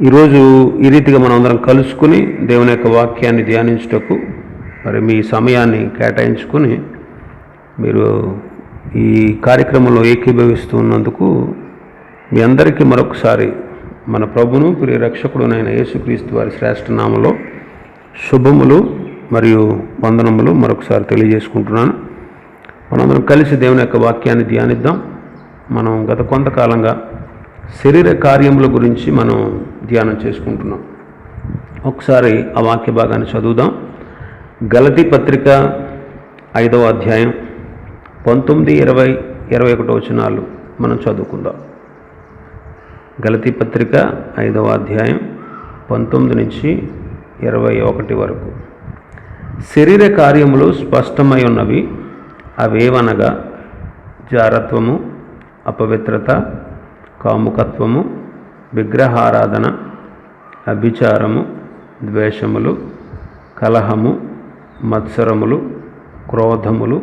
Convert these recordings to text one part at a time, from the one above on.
ఈరోజు ఈ రీతిగా మనం అందరం కలుసుకుని దేవుని యొక్క వాక్యాన్ని ధ్యానించుటకు మరి మీ సమయాన్ని కేటాయించుకుని మీరు ఈ కార్యక్రమంలో ఏకీభవిస్తూ ఉన్నందుకు మీ అందరికీ మరొకసారి మన ప్రభును ప్రియ రక్షకుడునైన యేసుక్రీస్తు వారి శ్రేష్ఠ నామములో శుభములు మరియు వందనములు మరొకసారి తెలియజేసుకుంటున్నాను. మనందరం కలిసి దేవుని యొక్క వాక్యాన్ని ధ్యానిద్దాం. మనం గత కొంతకాలంగా శరీర కార్యముల గురించి మనం ధ్యానం చేసుకుంటున్నాం. ఒకసారి ఆ వాక్య భాగాన్ని చదువుదాం. గలతీ పత్రిక 5వ అధ్యాయం 19, 20, 21 వచనాలు మనం చదువుకుందాం. గలతీ పత్రిక 5వ అధ్యాయం 19 నుంచి 21 వరకు. శరీర కార్యములు స్పష్టమై ఉన్నవి. అవేవనగా జారత్వము, అపవిత్రత, కాముకత్వము, విగ్రహారాధన, అభిచారము, ద్వేషములు, కలహము, మత్సరములు, క్రోధములు,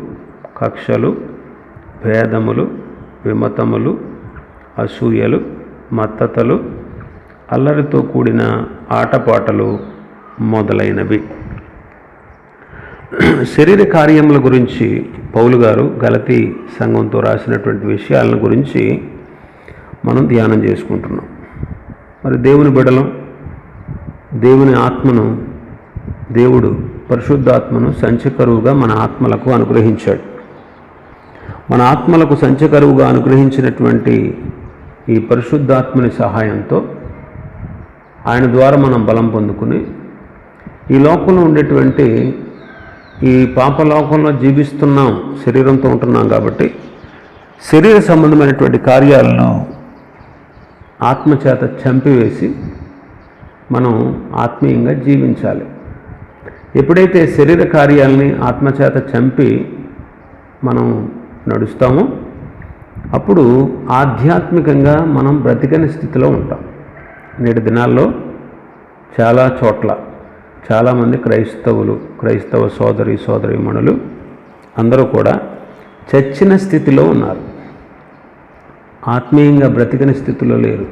కక్షలు, భేదములు, విమతములు, అసూయలు, మత్తతలు, అల్లరితో కూడిన ఆటపాటలు మొదలైనవి. శరీర కార్యముల గురించి పౌలు గారు గలతీ సంఘంతో రాసినటువంటి విషయాలను గురించి మనం ధ్యానం చేసుకుంటున్నాం. మరి దేవుని బిడ్డలం, దేవుని ఆత్మను దేవుడు పరిశుద్ధాత్మను సంచకరువుగా మన ఆత్మలకు అనుగ్రహించాడు. మన ఆత్మలకు సంచకరువుగా అనుగ్రహించినటువంటి ఈ పరిశుద్ధాత్మని సహాయంతో ఆయన ద్వారా మనం బలం పొందుకుని ఈ లోకంలో ఉండేటువంటి ఈ పాపలోకంలో జీవిస్తున్నాం, శరీరంతో ఉంటున్నాం కాబట్టి శరీర సంబంధమైనటువంటి కార్యాలను ఆత్మచేత చంపివేసి మనం ఆత్మీయంగా జీవించాలి. ఎప్పుడైతే శరీర కార్యాలని ఆత్మచేత చంపి మనం నడుస్తామో అప్పుడు ఆధ్యాత్మికంగా మనం బ్రతికని స్థితిలో ఉంటాం. నేటి దినాల్లో చాలా చోట్ల చాలామంది క్రైస్తవ సోదరీమణులు అందరూ కూడా చచ్చిన స్థితిలో ఉన్నారు. ఆత్మీయంగా బ్రతికని స్థితిలో లేరు,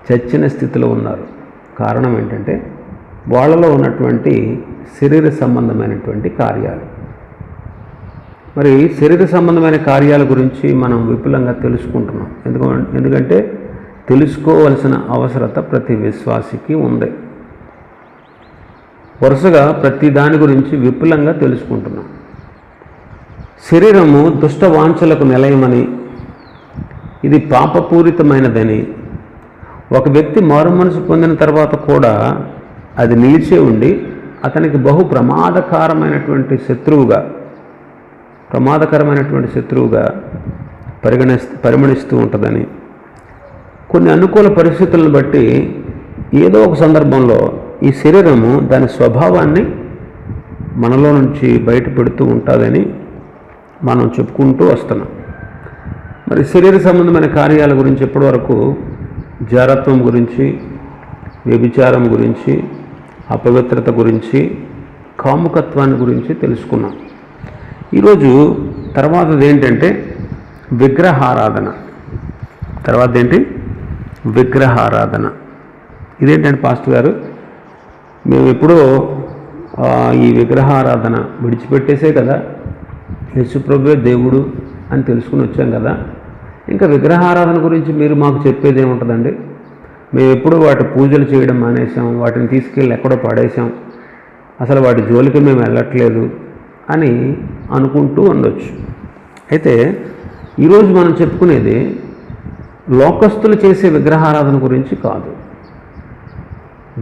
చచ్చిన స్థితిలో ఉన్నారు. కారణం ఏంటంటే వాళ్ళలో ఉన్నటువంటి శరీర సంబంధమైనటువంటి కార్యాలు. మరి శరీర సంబంధమైన కార్యాల గురించి మనం విపులంగా తెలుసుకుంటున్నాం. ఎందుకంటే తెలుసుకోవలసిన అవసరత ప్రతి విశ్వాసికి ఉంది. వరుసగా ప్రతి దాని గురించి విపులంగా తెలుసుకుంటున్నాం. శరీరము దుష్ట వాంఛలకు నిలయమని, ఇది పాపపూరితమైనదని, ఒక వ్యక్తి మారు మనసు పొందిన తర్వాత కూడా అది నిలిచే ఉండి అతనికి బహు ప్రమాదకరమైనటువంటి శత్రువుగా పరిగణిస్తూ ఉంటుందని, కొన్ని అనుకూల పరిస్థితులను బట్టి ఏదో ఒక సందర్భంలో ఈ శరీరము దాని స్వభావాన్ని మనలో నుంచి బయట పెడుతూ ఉంటుందని మనం చెప్పుకుంటూ వస్తున్నాం. మరి శరీర సంబంధమైన కార్యాల గురించి ఇప్పటివరకు జారత్వం గురించి, వ్యభిచారం గురించి, అపవిత్రత గురించి, కాముకత్వాన్ని గురించి తెలుసుకున్నాం. ఈరోజు తర్వాతది ఏంటంటే విగ్రహారాధన. విగ్రహారాధన. ఇదేంటంటే పాస్టర్ గారు, మేము ఎప్పుడో ఈ విగ్రహారాధన విడిచిపెట్టేసే కదా, యేసుప్రభువే దేవుడు అని తెలుసుకుని వచ్చాం కదా, ఇంకా విగ్రహారాధన గురించి మీరు మాకు చెప్పేది ఏముంటుందండి? మేము ఎప్పుడూ వాటి పూజలు చేయడం మానేసాం, వాటిని తీసుకెళ్ళి ఎక్కడో పడేసాం, అసలు వాటి జోలికి మేము వెళ్ళట్లేదు అని అనుకుంటూ ఉండొచ్చు. అయితే ఈరోజు మనం చెప్పుకునేది లోకస్తులు చేసే విగ్రహారాధన గురించి కాదు.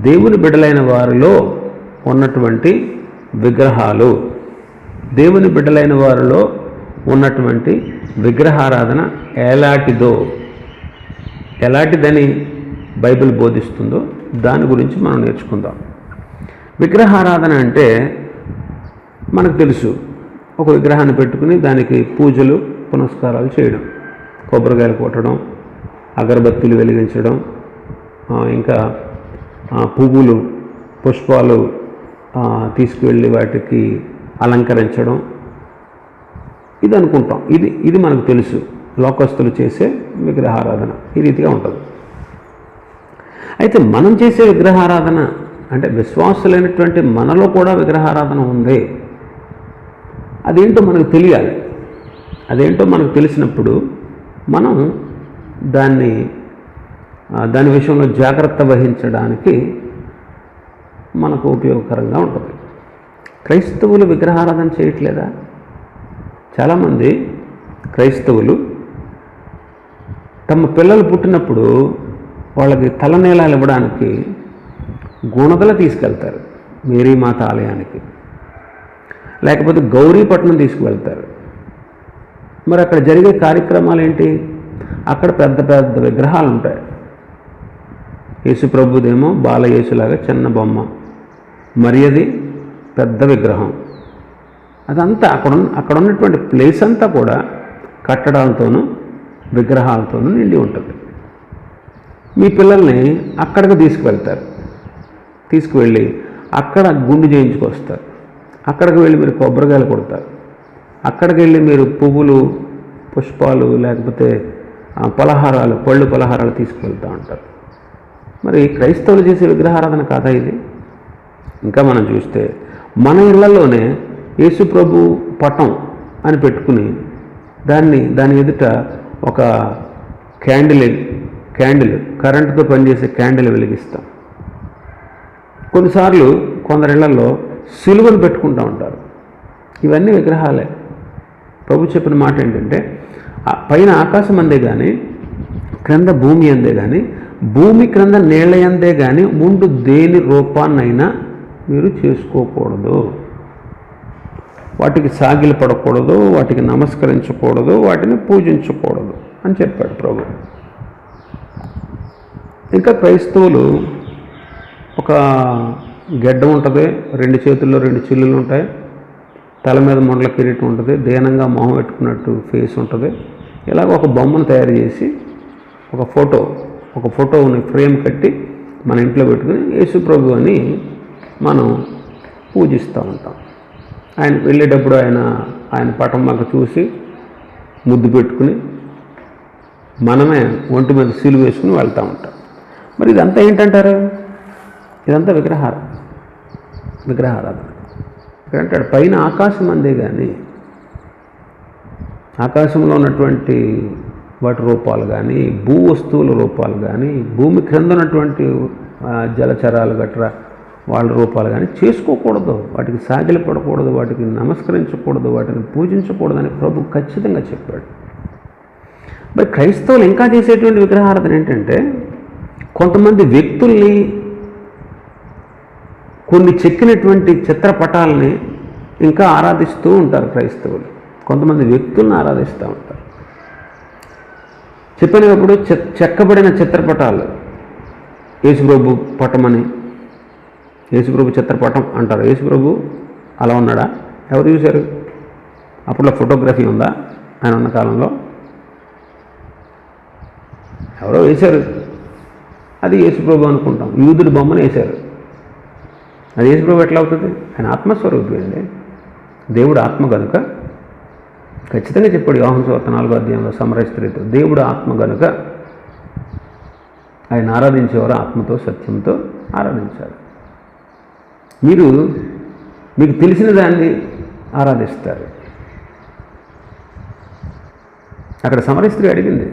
దేవుని బిడ్డలైన వారిలో ఉన్నటువంటి విగ్రహాలు, దేవుని బిడ్డలైన వారిలో ఉన్నటువంటి విగ్రహారాధన ఎలాంటిదని బైబిల్ బోధిస్తుందో దాని గురించి మనం నేర్చుకుందాం. విగ్రహారాధన అంటే మనకు తెలుసు, ఒక విగ్రహాన్ని పెట్టుకుని దానికి పూజలు పునస్కారాలు చేయడం, కొబ్బరికాయలు కొట్టడం, అగరబత్తులు వెలిగించడం, ఇంకా పువ్వులు పుష్పాలు తీసుకువెళ్ళి వాటికి అలంకరించడం, ఇది అనుకుంటాం. ఇది మనకు తెలుసు. లోకస్తులు చేసే విగ్రహారాధన ఈ రీతిగా ఉంటుంది. అయితే మనం చేసే విగ్రహారాధన అంటే విశ్వాసులైనటువంటి మనలో కూడా విగ్రహారాధన ఉంది. అదేంటో మనకు తెలియాలి. అదేంటో మనకు తెలిసినప్పుడు మనం దాని విషయంలో జాగ్రత్త వహించడానికి మనకు ఉపయోగకరంగా ఉంటుంది. క్రైస్తవులు విగ్రహారాధన చేయట్లేదా? చాలామంది క్రైస్తవులు తమ పిల్లలు పుట్టినప్పుడు వాళ్ళకి తలనీలాలు ఇవ్వడానికి గుణదల తీసుకెళ్తారు, మేరీమాత ఆలయానికి, లేకపోతే గౌరీపట్నం తీసుకువెళ్తారు. మరి అక్కడ జరిగే కార్యక్రమాలు ఏంటి? అక్కడ పెద్ద పెద్ద విగ్రహాలు ఉంటాయి. యేసుప్రభుదేమో బాలయేసులాగా చిన్న బొమ్మ, మరి అది పెద్ద విగ్రహం. అదంతా అక్కడ ఉన్నటువంటి ప్లేస్ అంతా కూడా కట్టడాలతోనూ విగ్రహాలతోనూ నిండి ఉంటుంది. మీ పిల్లల్ని అక్కడికి తీసుకువెళ్ళి అక్కడ గుండు చేయించుకొస్తారు. అక్కడికి వెళ్ళి మీరు కొబ్బరికాయలు కొడతారు. అక్కడికి వెళ్ళి మీరు పువ్వులు, పుష్పాలు, లేకపోతే పలహారాలు, పలహారాలు తీసుకువెళ్తూ ఉంటారు. మరి క్రైస్తవులు చేసే విగ్రహారాధన కాదా ఇది? ఇంకా మనం చూస్తే మన ఇళ్లలోనే యేసుప్రభు పటం అని పెట్టుకుని దాని ఎదుట ఒక క్యాండిల్ కరెంటుతో పనిచేసే క్యాండిల్ వెలిగిస్తాం. కొన్నిసార్లు కొందరిళ్లలో సిలువను పెట్టుకుంటూ ఉంటారు. ఇవన్నీ విగ్రహాలే. ప్రభు చెప్పిన మాట ఏంటంటే, పైన ఆకాశం అందే కానీ క్రింద భూమి అందే కానీ, భూమి క్రింద నీళ్ళ అందే కానీ ముందు దేని రూపాన్నైనా మీరు చేసుకోకూడదు. వాటికి సాగిలు పడకూడదు, వాటికి నమస్కరించకూడదు, వాటిని పూజించకూడదు అని చెప్పాడు ప్రభు. ఇంకా క్రైస్తవులు ఒక గెడ్డం ఉంటుంది, 2 చేతుల్లో 2 చిల్లులు ఉంటాయి, తల మీద మొండల కిరీటం ఉంటుంది, దీనంగా మొహం పెట్టుకున్నట్టు ఫేస్ ఉంటుంది. ఇలాగ ఒక బొమ్మను తయారు చేసి ఒక ఫోటోని ఫ్రేమ్ కట్టి మన ఇంట్లో పెట్టుకుని యేసుప్రభు అని మనం పూజిస్తూ ఉంటాం. ఆయన వెళ్ళేటప్పుడు ఆయన పటం మాకు చూసి ముద్దు పెట్టుకుని మనమే ఒంటి మీద సీలు వేసుకుని వెళ్తూ ఉంటాం. మరి ఇదంతా ఏంటంటారు? ఇదంతా విగ్రహారాధన. ఇక్కడ అంటాడు, పైన ఆకాశం అందే కానీ ఆకాశంలో ఉన్నటువంటి వాటి రూపాలు కానీ, భూ వస్తువుల రూపాలు కానీ, భూమి క్రింద ఉన్నటువంటి జలచరాలు గట్రా వాళ్ళ రూపాలు కానీ చేసుకోకూడదు, వాటికి సాగిలి పడకూడదు, వాటికి నమస్కరించకూడదు, వాటిని పూజించకూడదని ప్రభు ఖచ్చితంగా చెప్పాడు. మరి క్రైస్తవులు ఇంకా చేసేటువంటి విగ్రహారాధన ఏంటంటే, కొంతమంది వ్యక్తుల్ని, కొన్ని చెక్కినటువంటి చిత్రపటాలని ఇంకా ఆరాధిస్తూ ఉంటారు క్రైస్తవులు. కొంతమంది వ్యక్తులను ఆరాధిస్తూ ఉంటారు. చెప్పినప్పుడు చెక్కబడిన చిత్రపటాలు, యేసుప్రభు పటమని, యేసుప్రభు చిత్రపటం అంటారు. యేసుప్రభు అలా ఉన్నాడా? ఎవరు చూశారు? అప్పట్లో ఫోటోగ్రఫీ ఉందా ఆయన ఉన్న కాలంలో? ఎవరో వేశారు, అది యేసుప్రభు అనుకుంటాం. యూదుడి బొమ్మను వేశారు, అది యేసుప్రభు ఎట్లా అవుతుంది? ఆయన ఆత్మస్వరూపి అండి. దేవుడు ఆత్మ కనుక ఖచ్చితంగా చెప్పాడు యోహాను సువార్త 4వ అధ్యాయంలో సమరయ స్త్రీతో, దేవుడు ఆత్మ కనుక ఆయన ఆరాధించేవారు ఆత్మతో సత్యంతో ఆరాధించారు. మీకు తెలిసిన దాన్ని ఆరాధిస్తారు. అక్కడ సమరయ స్త్రీ అడిగింది,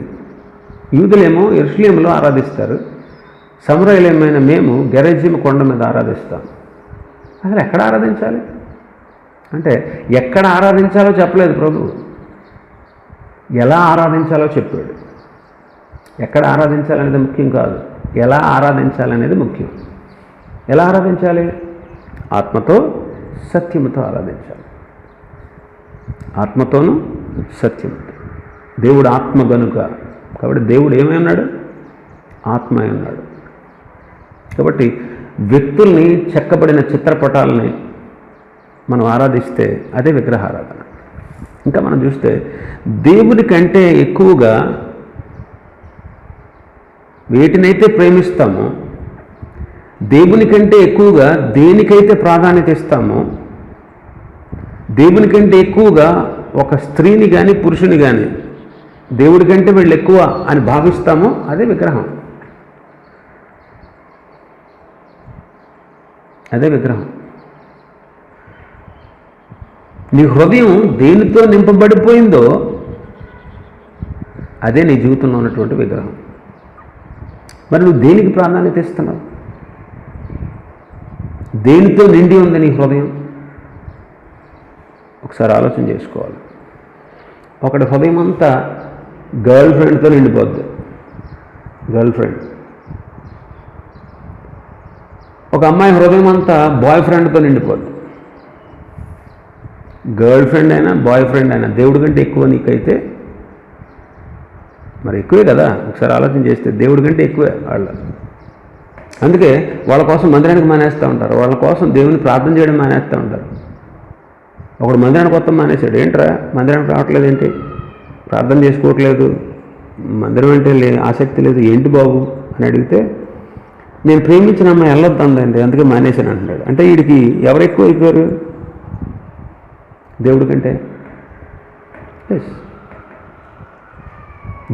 యూదులేమో యెరూషలేములో ఆరాధిస్తారు, సమరయులమైన మేము గెరజీము కొండ మీద ఆరాధిస్తాం. అసలు ఎక్కడ ఆరాధించాలి అంటే, ఎక్కడ ఆరాధించాలో చెప్పలేదు ప్రభు, ఎలా ఆరాధించాలో చెప్పాడు. ఎక్కడ ఆరాధించాలనేది ముఖ్యం కాదు, ఎలా ఆరాధించాలనేది ముఖ్యం. ఎలా ఆరాధించాలి? ఆత్మతో సత్యముతో ఆరాధించాలి. ఆత్మతోనూ సత్యముతో. దేవుడు ఆత్మ గనుక, కాబట్టి దేవుడు ఏమై ఉన్నాడు? ఆత్మ అయి ఉన్నాడు. కాబట్టి వ్యక్తుల్ని, చెక్కబడిన చిత్రపటాలని మనం ఆరాధిస్తే అదే విగ్రహారాధన. ఇంకా మనం చూస్తే దేవుని కంటే ఎక్కువగా వేటినైతే ప్రేమిస్తామో, దేవుని కంటే ఎక్కువగా దేనికైతే ప్రాధాన్యత ఇస్తామో, దేవుని కంటే ఎక్కువగా ఒక స్త్రీని కానీ పురుషుని కానీ దేవుడి కంటే వీళ్ళు ఎక్కువ అని భావిస్తామో అదే విగ్రహం. అదే విగ్రహం. నీ హృదయం దేనితో నింపబడిపోయిందో అదే నీ జీవితంలో ఉన్నటువంటి విగ్రహం. మరి నువ్వు దేనికి ప్రాధాన్యత ఇస్తున్నావు? దేనితో నిండి ఉంది నీ హృదయం? ఒకసారి ఆలోచన చేసుకోవాలి. ఒకటి హృదయం అంతా గర్ల్ ఫ్రెండ్తో నిండిపోద్ది. Girl friend. ఒక అమ్మాయి హృదయం అంతా బాయ్ ఫ్రెండ్తో నిండిపోద్ది. గర్ల్ ఫ్రెండ్ అయినా బాయ్ ఫ్రెండ్ అయినా దేవుడి కంటే ఎక్కువ నీకైతే మరి ఎక్కువే కదా. ఒకసారి ఆలోచన చేస్తే దేవుడి కంటే ఎక్కువే వాళ్ళ. అందుకే వాళ్ళ కోసం మందిరానికి మానేస్తూ ఉంటారు, వాళ్ళ కోసం దేవుని ప్రార్థన చేయడం మానేస్తూ ఉంటారు. ఒకడు మందిరానికి కొత్త మానేశాడు. ఏంట్రా మందిరానికి రావట్లేదు, ఏంటి ప్రార్థన చేసుకోవట్లేదు, మందిరం అంటే ఆసక్తి లేదు, ఏంటి బాబు అని అడిగితే నేను ప్రేమించిన అమ్మాయి వెళ్ళొద్దండి అందుకే మానేశాను అంటున్నాడు. అంటే వీడికి ఎవరు ఎక్కువ అయిపోయారు దేవుడి కంటే? ఎస్,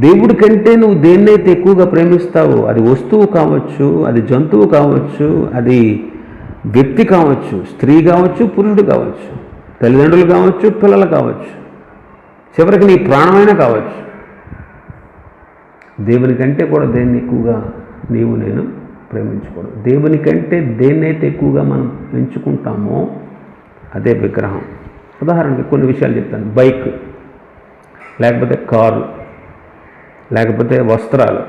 దేవుడి కంటే నువ్వు దేన్నైతే ఎక్కువగా ప్రేమిస్తావో, అది వస్తువు కావచ్చు, అది జంతువు కావచ్చు, అది వ్యక్తి కావచ్చు, స్త్రీ కావచ్చు, పురుషుడు కావచ్చు, తల్లిదండ్రులు కావచ్చు, పిల్లలు కావచ్చు, చివరికి నీ ప్రాణమైనా కావచ్చు, దేవుని కంటే కూడా దేన్ని ఎక్కువగా నీవు నేను ప్రేమించకూడదు. దేవుని కంటే దేన్నైతే ఎక్కువగా మనం ఎంచుకుంటామో అదే విగ్రహం. ఉదాహరణకి కొన్ని విషయాలు చెప్తాను. బైక్, లేకపోతే కారు, లేకపోతే వస్త్రాలు,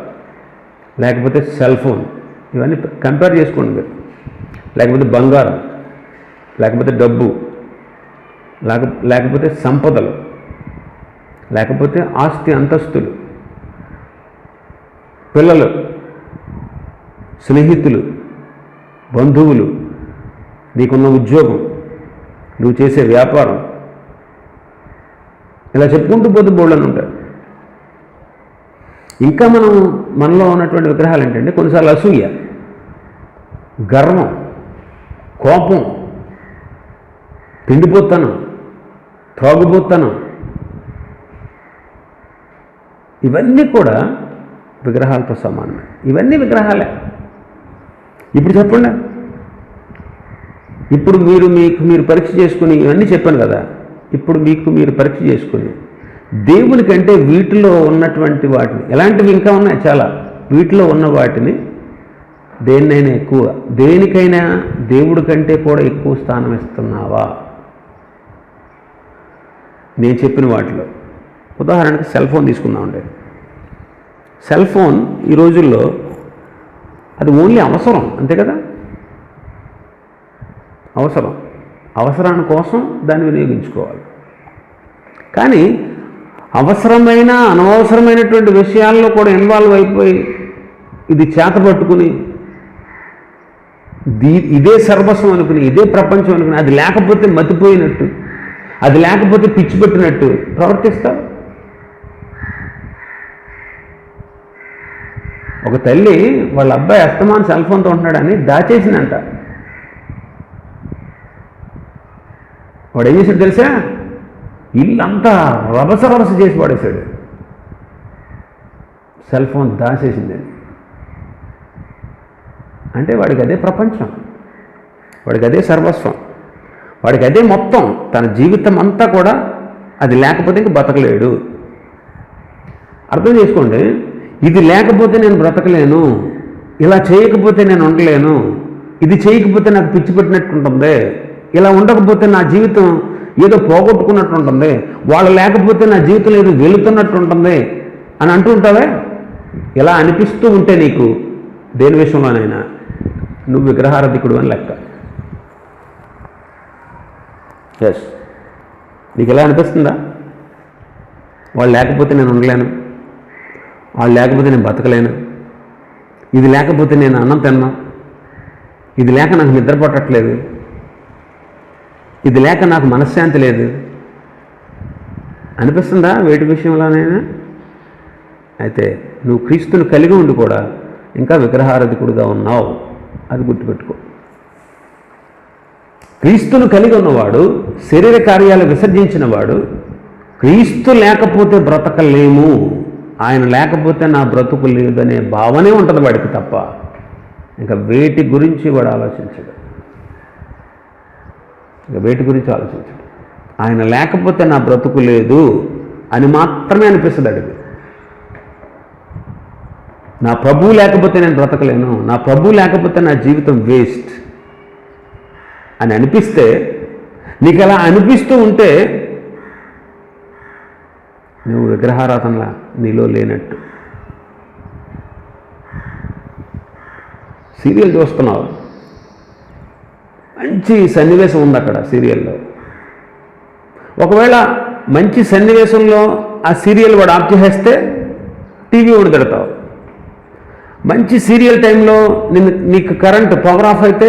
లేకపోతే సెల్ ఫోన్, ఇవన్నీ కంపేర్ చేసుకోండి మీరు. లేకపోతే బంగారం, లేకపోతే డబ్బు, లేకపోతే సంపదలు, లేకపోతే ఆస్తి అంతస్తులు, పిల్లలు, స్నేహితులు, బంధువులు, నీకున్న ఉద్యోగం, నువ్వు చేసే వ్యాపారం, ఇలా చెప్పుకుంటూ పోతే బోళ్ళని ఉంటాయి. ఇంకా మనలో ఉన్నటువంటి విగ్రహాలు ఏంటంటే కొన్నిసార్లు అసూయ, గర్వం, కోపం, తిండిపోతాను, త్రాగుపోతాను, ఇవన్నీ కూడా విగ్రహాలతో సమానమే. ఇవన్నీ విగ్రహాలే. ఇప్పుడు చెప్పండి, ఇప్పుడు మీరు పరీక్ష చేసుకుని, ఇవన్నీ చెప్పాను కదా, ఇప్పుడు మీరు పరీక్ష చేసుకుని దేవుని కంటే వీటిలో ఉన్నటువంటి వాటిని, ఎలాంటివి ఇంకా ఉన్నాయి చాలా, వీటిలో ఉన్న వాటిని దేన్నైనా ఎక్కువ, దేనికైనా దేవుడి కంటే కూడా ఎక్కువ స్థానం ఇస్తున్నావా? నేను చెప్పిన వాటిలో ఉదాహరణకి సెల్ ఫోన్ తీసుకుందామండి. సెల్ ఫోన్ ఈ రోజుల్లో అది ఓన్లీ అవసరం, అంతే కదా. అవసరాని కోసం దాన్ని వినియోగించుకోవాలి. కానీ అవసరమైన అనవసరమైనటువంటి విషయాల్లో కూడా ఇన్వాల్వ్ అయిపోయి ఇది చేతపట్టుకుని ఇదే సర్వస్వం అనుకుని, ఇదే ప్రపంచం అనుకుని, అది లేకపోతే మతిపోయినట్టు, అది లేకపోతే పిచ్చి పెట్టినట్టు ప్రవర్తిస్తారు. ఒక తల్లి వాళ్ళ అబ్బాయి అస్తమాన్ సెల్ ఫోన్తో ఉంటున్నాడని దాచేసిందంట. వాడు ఏం చేశాడు తెలుసా? ఇల్లంతా రభస చేసి పడేశాడు. సెల్ ఫోన్ దాచేసింది. అంటే వాడికి అదే ప్రపంచం, వాడికి అదే సర్వస్వం, వాడికి అదే మొత్తం. తన జీవితం అంతా కూడా అది లేకపోతే ఇంక బతకలేడు. అర్థం చేసుకోండి, ఇది లేకపోతే నేను బ్రతకలేను, ఇలా చేయకపోతే నేను ఉండలేను, ఇది చేయకపోతే నాకు పిచ్చి పెట్టినట్టు ఉంటుంది, ఇలా ఉండకపోతే నా జీవితం ఏదో పోగొట్టుకున్నట్టు ఉంటుంది, వాళ్ళు లేకపోతే నా జీవితం ఏదో వెళుతున్నట్టు ఉంటుంది అని అంటూ ఉంటావే. ఇలా అనిపిస్తూ ఉంటే నీకు దేని విషయంలోనైనా నువ్వు విగ్రహారాధికుడు అని లెక్క. ఎస్, నీకు ఎలా అనిపిస్తుందా? వాళ్ళు లేకపోతే నేను ఉండలేను, వాళ్ళు లేకపోతే నేను బతకలేను, ఇది లేకపోతే నేను అన్నం తిన్నా, ఇది లేక నాకు నిద్ర పట్టట్లేదు, ఇది లేక నాకు మనశ్శాంతి లేదు అనిపిస్తుందా వేటి విషయంలోనైనా? అయితే నువ్వు క్రీస్తుని కలిగి ఉండి కూడా ఇంకా విగ్రహారాధికుడిగా ఉన్నావు, అది గుర్తుపెట్టుకో. క్రీస్తును కలిగి ఉన్నవాడు, శరీర కార్యాలు విసర్జించిన వాడు, క్రీస్తు లేకపోతే బ్రతకలేము, ఆయన లేకపోతే నా బ్రతుకు లేదనే భావనే ఉంటుంది వాడికి తప్ప ఇంకా వేటి గురించి వాడు ఆలోచించడు. ఇక వేటి గురించి ఆలోచించండి. ఆయన లేకపోతే నా బ్రతుకు లేదు అని మాత్రమే అనిపిస్తుంది అడిగి. నా ప్రభువు లేకపోతే నేను బ్రతకలేను, నా ప్రభువు లేకపోతే నా జీవితం వేస్ట్ అని అనిపిస్తే, నీకు అలా అనిపిస్తూ ఉంటే నువ్వు విగ్రహారాధనలా నీలో లేనట్టు. సీరియల్ చూస్తున్నావు, మంచి సన్నివేశం ఉంది అక్కడ సీరియల్లో. ఒకవేళ మంచి సన్నివేశంలో ఆ సీరియల్ వాడు ఆఫ్ చేసేస్తే టీవీ వాడు తిడతావు. మంచి సీరియల్ టైంలో నీకు కరెంట్ పవర్ ఆఫ్ అయితే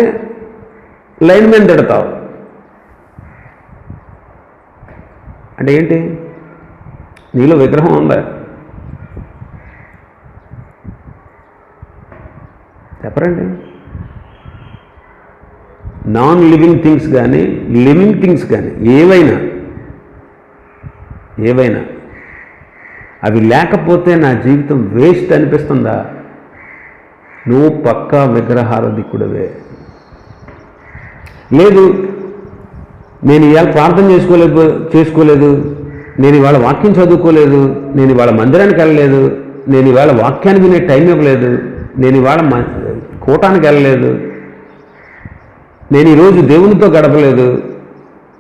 లైన్ మీద తిడతావు. అంటే ఏంటి? నీలో విగ్రహం ఉందా? చెప్పరండి. నాన్ లివింగ్ థింగ్స్ కానీ లివింగ్ థింగ్స్ కానీ ఏవైనా అవి లేకపోతే నా జీవితం వేస్ట్ అనిపిస్తుందా? నువ్వు పక్కా విగ్రహారాధికుడివే. లేదు, నేను ఇవాళ ప్రార్థన చేసుకోలేదు, నేను ఇవాళ వాక్యం చదువుకోలేదు, నేను ఇవాళ మందిరానికి వెళ్ళలేదు, నేను ఇవాళ వాక్యాన్ని వినే టైం ఇవ్వలేదు, నేను ఇవాళ కూటానికి వెళ్ళలేదు, నేను ఈరోజు దేవునితో గడపలేదు,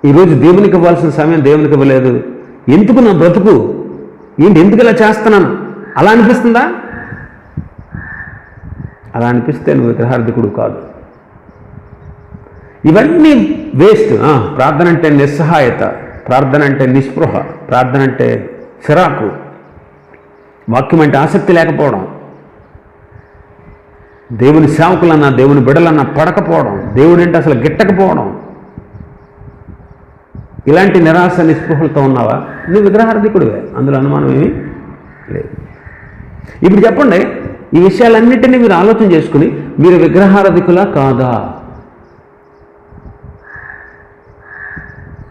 ఈరోజు దేవునికి ఇవ్వాల్సిన సమయం దేవునికి ఇవ్వలేదు, ఎందుకు నా బ్రతుకు ఏంటి, ఎందుకు ఇలా చేస్తున్నాను అలా అనిపిస్తుందా? అలా అనిపిస్తే నువ్వు విగ్రహార్థికుడు కాదు. ఇవన్నీ వేస్ట్. ప్రార్థన అంటే నిస్సహాయత, ప్రార్థన అంటే నిస్పృహ, ప్రార్థన అంటే చిరాకు, వాక్యం అంటే ఆసక్తి లేకపోవడం, దేవుని సేవకులన్నా దేవుని బిడలన్నా పడకపోవడం, దేవుడు అంటే అసలు గిట్టకపోవడం, ఇలాంటి నిరాశ నిస్పృహలతో ఉన్నావా? నువ్వు విగ్రహార్థికుడివే, అందులో అనుమానం ఏమీ లేదు. ఇప్పుడు చెప్పండి, ఈ విషయాలన్నింటినీ మీరు ఆలోచన చేసుకుని మీరు విగ్రహార్థికులా కాదా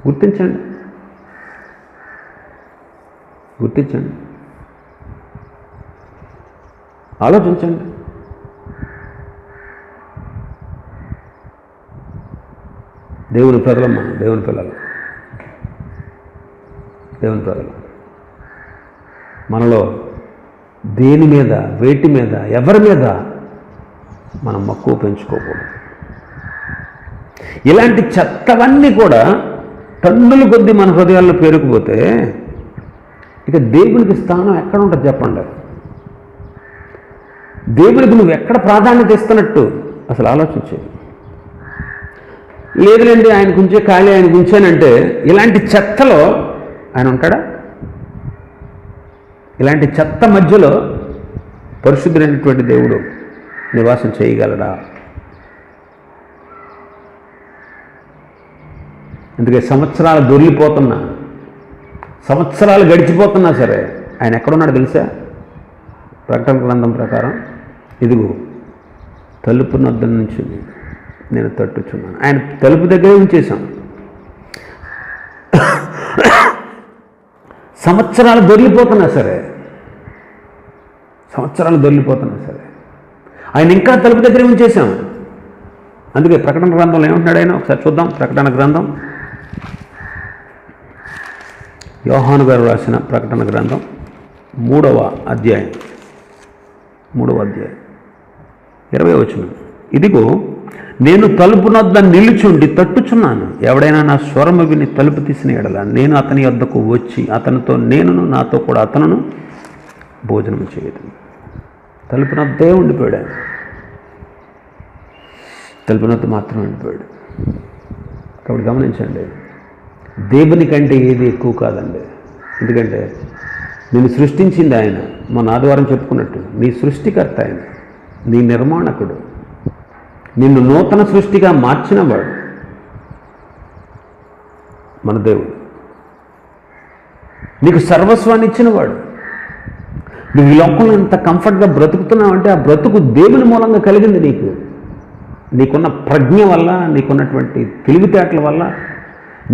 గుర్తించండి. ఆలోచించండి. దేవుని ప్రజలమ్మ, దేవుని పిల్లలు, దేవుని ప్రజలు, మనలో దేని మీద, వేటి మీద, ఎవరి మీద మనం మక్కువ పెంచుకోకూడదు. ఇలాంటి చెత్తవన్నీ కూడా టన్నుల కొద్దీ మన హృదయాల్లో పేరుకుపోతే ఇక దేవునికి స్థానం ఎక్కడ ఉంటుంది చెప్పండి? దేవునికి నువ్వు ఎక్కడ ప్రాధాన్యత ఇస్తున్నట్టు అసలు ఆలోచించేది లేదులేండి. ఆయన గుంచే ఖాళీ, ఆయన గుంచానంటే ఇలాంటి చెత్తలో ఆయన ఉంటాడా? ఇలాంటి చెత్త మధ్యలో పరిశుద్ధుడైనటువంటి దేవుడు నివాసం చేయగలడా? అందుకే సంవత్సరాలు దొర్లిపోతున్నా, సంవత్సరాలు గడిచిపోతున్నా సరే ఆయన ఎక్కడున్నాడు తెలుసా? ప్రకటన గ్రంథం ప్రకారం, ఇదిగో తలుపు నొద్ద నుంచి నేను తట్టుచున్నాను. ఆయన తలుపు దగ్గరే ఉంచేశాను. సంవత్సరాలు దొర్లిపోతున్నా సరే ఆయన ఇంకా తలుపు దగ్గరే ఉంచేశాం. అందుకే ప్రకటన గ్రంథంలో ఏమంటున్నాడు ఆయన? ఒకసారి చూద్దాం. ప్రకటన గ్రంథం, యోహాను గారు రాసిన ప్రకటన గ్రంథం 3వ అధ్యాయం 20వ వచనం. ఇదిగో నేను తలుపు నొద్ద నిలుచుండి తట్టుచున్నాను. ఎవడైనా నా స్వరము విని తలుపు తీసిన ఎడల నేను అతని వద్దకు వచ్చి అతనితో నేనును, నాతో కూడా అతనును భోజనం చేయదు. తలుపు నొద్దే ఉండిపోయాడు ఆయన. తలుపు నొద్ద మాత్రం ఉండిపోయాడు. కాబట్టి గమనించండి, దేవుని కంటే ఏది ఎక్కువ కాదండి. ఎందుకంటే నేను సృష్టించింది ఆయన. మన ఆదివారం చెప్పుకున్నట్టు నీ సృష్టికర్త ఆయన, నీ నిర్మాణకుడు, నిన్ను నూతన సృష్టిగా మార్చినవాడు మన దేవుడు. నీకు సర్వస్వాన్ని ఇచ్చినవాడు. నువ్వు ఈ లోకంలో ఎంత కంఫర్ట్గా బ్రతుకుతున్నావు అంటే ఆ బ్రతుకు దేవుని మూలంగా కలిగింది. నీకున్న ప్రజ్ఞ వల్ల, నీకున్నటువంటి తెలివితేటల వల్ల,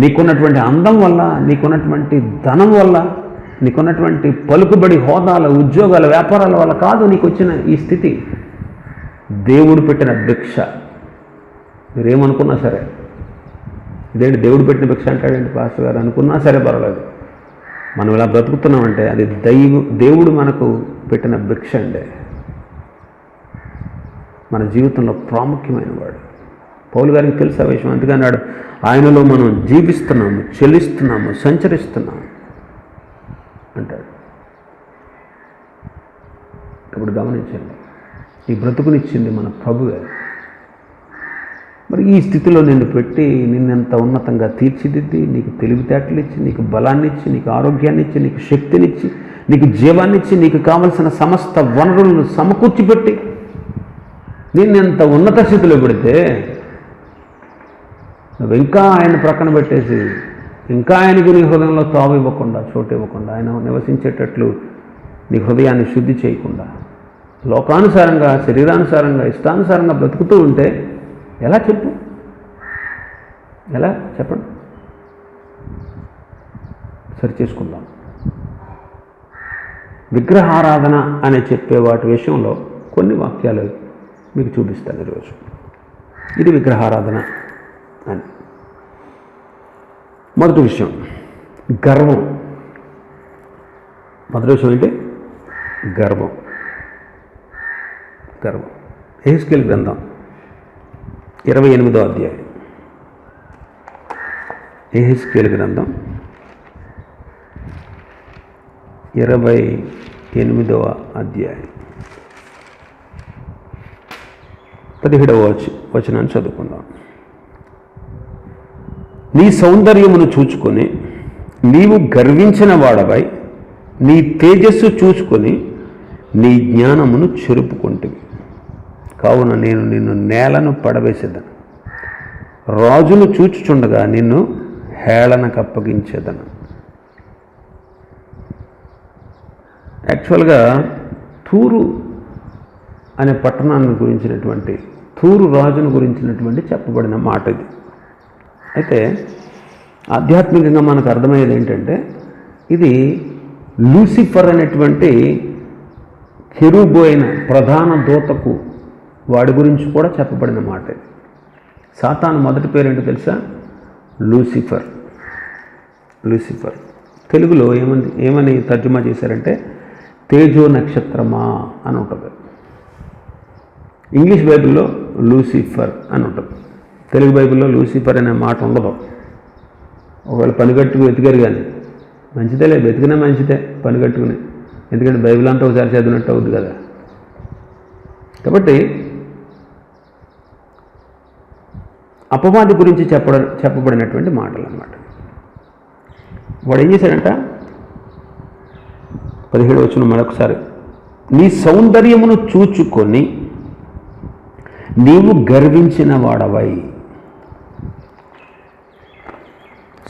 నీకున్నటువంటి అందం వల్ల, నీకున్నటువంటి ధనం వల్ల, నీకున్నటువంటి పలుకుబడి, హోదాల, ఉద్యోగాల, వ్యాపారాల వల్ల కాదు నీకు వచ్చిన ఈ స్థితి. దేవుడు పెట్టిన భిక్ష. మీరేమనుకున్నా సరే ఇదేంటి దేవుడు పెట్టిన భిక్ష అంటాడేంటి పాస్టర్ గారు అనుకున్నా సరే పర్వాలేదు. మనం ఇలా బ్రతుకుతున్నామంటే అది దేవుడు మనకు పెట్టిన భిక్ష అండి. మన జీవితంలో ప్రాముఖ్యమైన వాడు. పౌలు గారికి తెలుసు ఆ విషయం. అందుకే అన్నాడు, ఆయనలో మనం జీవిస్తున్నాము, చెల్లిస్తున్నాము, సంచరిస్తున్నాము అంటాడు. ఇప్పుడు గమనించండి, ఈ బ్రతుకునిచ్చింది మన ప్రభువే. మరి ఈ స్థితిలో నిన్ను పెట్టి నిన్నెంత ఉన్నతంగా తీర్చిదిద్ది, నీకు తెలివితేటలు ఇచ్చి, నీకు బలాన్ని ఇచ్చి, నీకు ఆరోగ్యాన్ని ఇచ్చి, నీకు శక్తినిచ్చి, నీకు జీవాన్ని ఇచ్చి, నీకు కావలసిన సమస్త వనరులను సమకూర్చిపెట్టి నిన్నెంత ఉన్నత స్థితిలో పెడితే నువ్వు ఇంకా ఆయన ప్రక్కన పెట్టేసి, ఇంకా ఆయనకు నీ హృదయంలో తావు ఇవ్వకుండా, చోటు ఇవ్వకుండా, ఆయన నివసించేటట్లు నీ హృదయాన్ని శుద్ధి చేయకుండా, లోకానుసారంగా, శరీరానుసారంగా, ఇష్టానుసారంగా బ్రతుకుతూ ఉంటే ఎలా చెప్పు? ఎలా చెప్పండి? సరి చేసుకుందాం. విగ్రహారాధన అనే చెప్పే వాటి విషయంలో కొన్ని వాక్యాలు మీకు చూపిస్తాను ఈరోజు. ఇది విగ్రహారాధన అని. మొదటి విషయం గర్వం. మొదటి విషయం ఏంటి? గర్వం. గర్వం. యెహెజ్కేలు గ్రంథం 28వ అధ్యాయం. యెహెజ్కేలు గ్రంథం 28వ అధ్యాయం 17వ వచనాన్ని చదువుకుందాం. నీ సౌందర్యమును చూచుకొని నీవు గర్వించిన వాడవై, నీ తేజస్సు చూచుకొని నీ జ్ఞానమును చెరుపుకుంటివి. కావున నేను నిన్ను నేలను పడవేసేదను, రాజును చూచుచుండగా నిన్ను హేళనకు అప్పగించేదను. యాక్చువల్గా తూరు అనే పట్టణాన్ని గురించినటువంటి, తూరు రాజును గురించినటువంటి చెప్పబడిన మాట ఇది. అయితే ఆధ్యాత్మికంగా మనకు అర్థమయ్యేది ఏంటంటే, ఇది లూసిఫర్ అనేటువంటి కెరూబు అయిన ప్రధాన దూతకు వాడి గురించి కూడా చెప్పబడిన మాట ఇది. సాతాను మొదటి పేరేంటో తెలుసా? లూసిఫర్. లూసిఫర్ తెలుగులో ఏమని తర్జుమా చేశారంటే తేజో నక్షత్రమా అని ఉంటుంది. ఇంగ్లీష్ బైబిల్లో లూసిఫర్ అని ఉంటుంది. తెలుగు బైబిల్లో లూసిఫర్ అనే మాట ఉండదు. ఒకవేళ పనిగట్టుకు వెతికారు కానీ మంచిదేలే, వెతికినా మంచిదే పనిగట్టుకుని, ఎందుకంటే బైబిల్ అంతా ఒకసారి చదివినట్టు అవుద్ది కదా. కాబట్టి అపవాది గురించి చెప్పబడినటువంటి మాటలు అన్నమాట. వాడు ఏం చేశాడంట? 17వ వచనం మరొకసారి, నీ సౌందర్యమును చూచుకొని నీవు గర్వించిన వాడవై.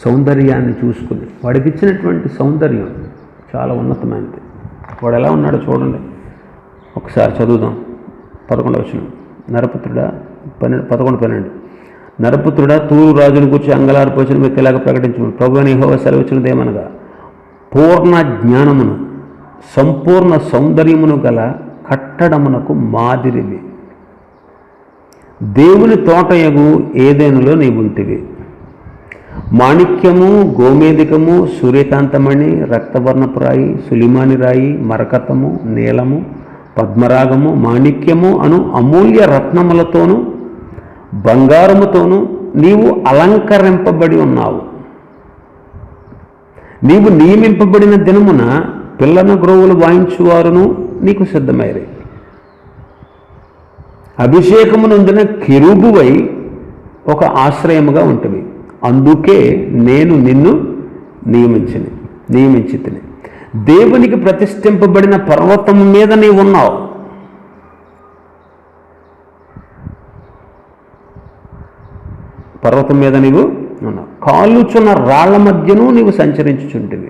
సౌందర్యాన్ని చూసుకుని, వాడికి ఇచ్చినటువంటి సౌందర్యం చాలా ఉన్నతమైనది. వాడు ఎలా ఉన్నాడో చూడండి, ఒకసారి చదువుదాం. 11వ వచనం, నరపుత్రుడా 11:12, నరపుత్రుడా తూరు రాజును కూర్చి అంగలార్పోచిన వ్యక్తిలాగా ప్రకటించు. ప్రభువుని యెహోవా సెలవిచ్చినదేమనగా, పూర్ణ జ్ఞానమును సంపూర్ణ సౌందర్యమును గల కట్టడమునకు మాదిరివి దేవుని తోటయగు ఏదెనులో నీవుంటివి. మాణిక్యము, గోమేధికము, సూర్యకాంతమణి, రక్తవర్ణపు రాయి, సులిమాని రాయి, మరకతము, నీలము, పద్మరాగము, మాణిక్యము అను అమూల్య రత్నములతోనూ బంగారముతోనూ నీవు అలంకరింపబడి ఉన్నావు. నీవు నియమింపబడిన దినమున పిల్లన గ్రోవులు వాయించువారును నీకు సిద్ధమైరి. అభిషేకము నొందిన కెరూబువై ఒక ఆశ్రయముగా ఉంటుంది. అందుకే నేను నిన్ను నియమించి తిని. దేవునికి ప్రతిష్ఠింపబడిన పర్వతము మీద నీవు ఉన్నావు. పర్వతం మీద నీవు ఉన్నావు. కాలుచున్న రాళ్ల మధ్యను నీవు సంచరించుచుంటివి.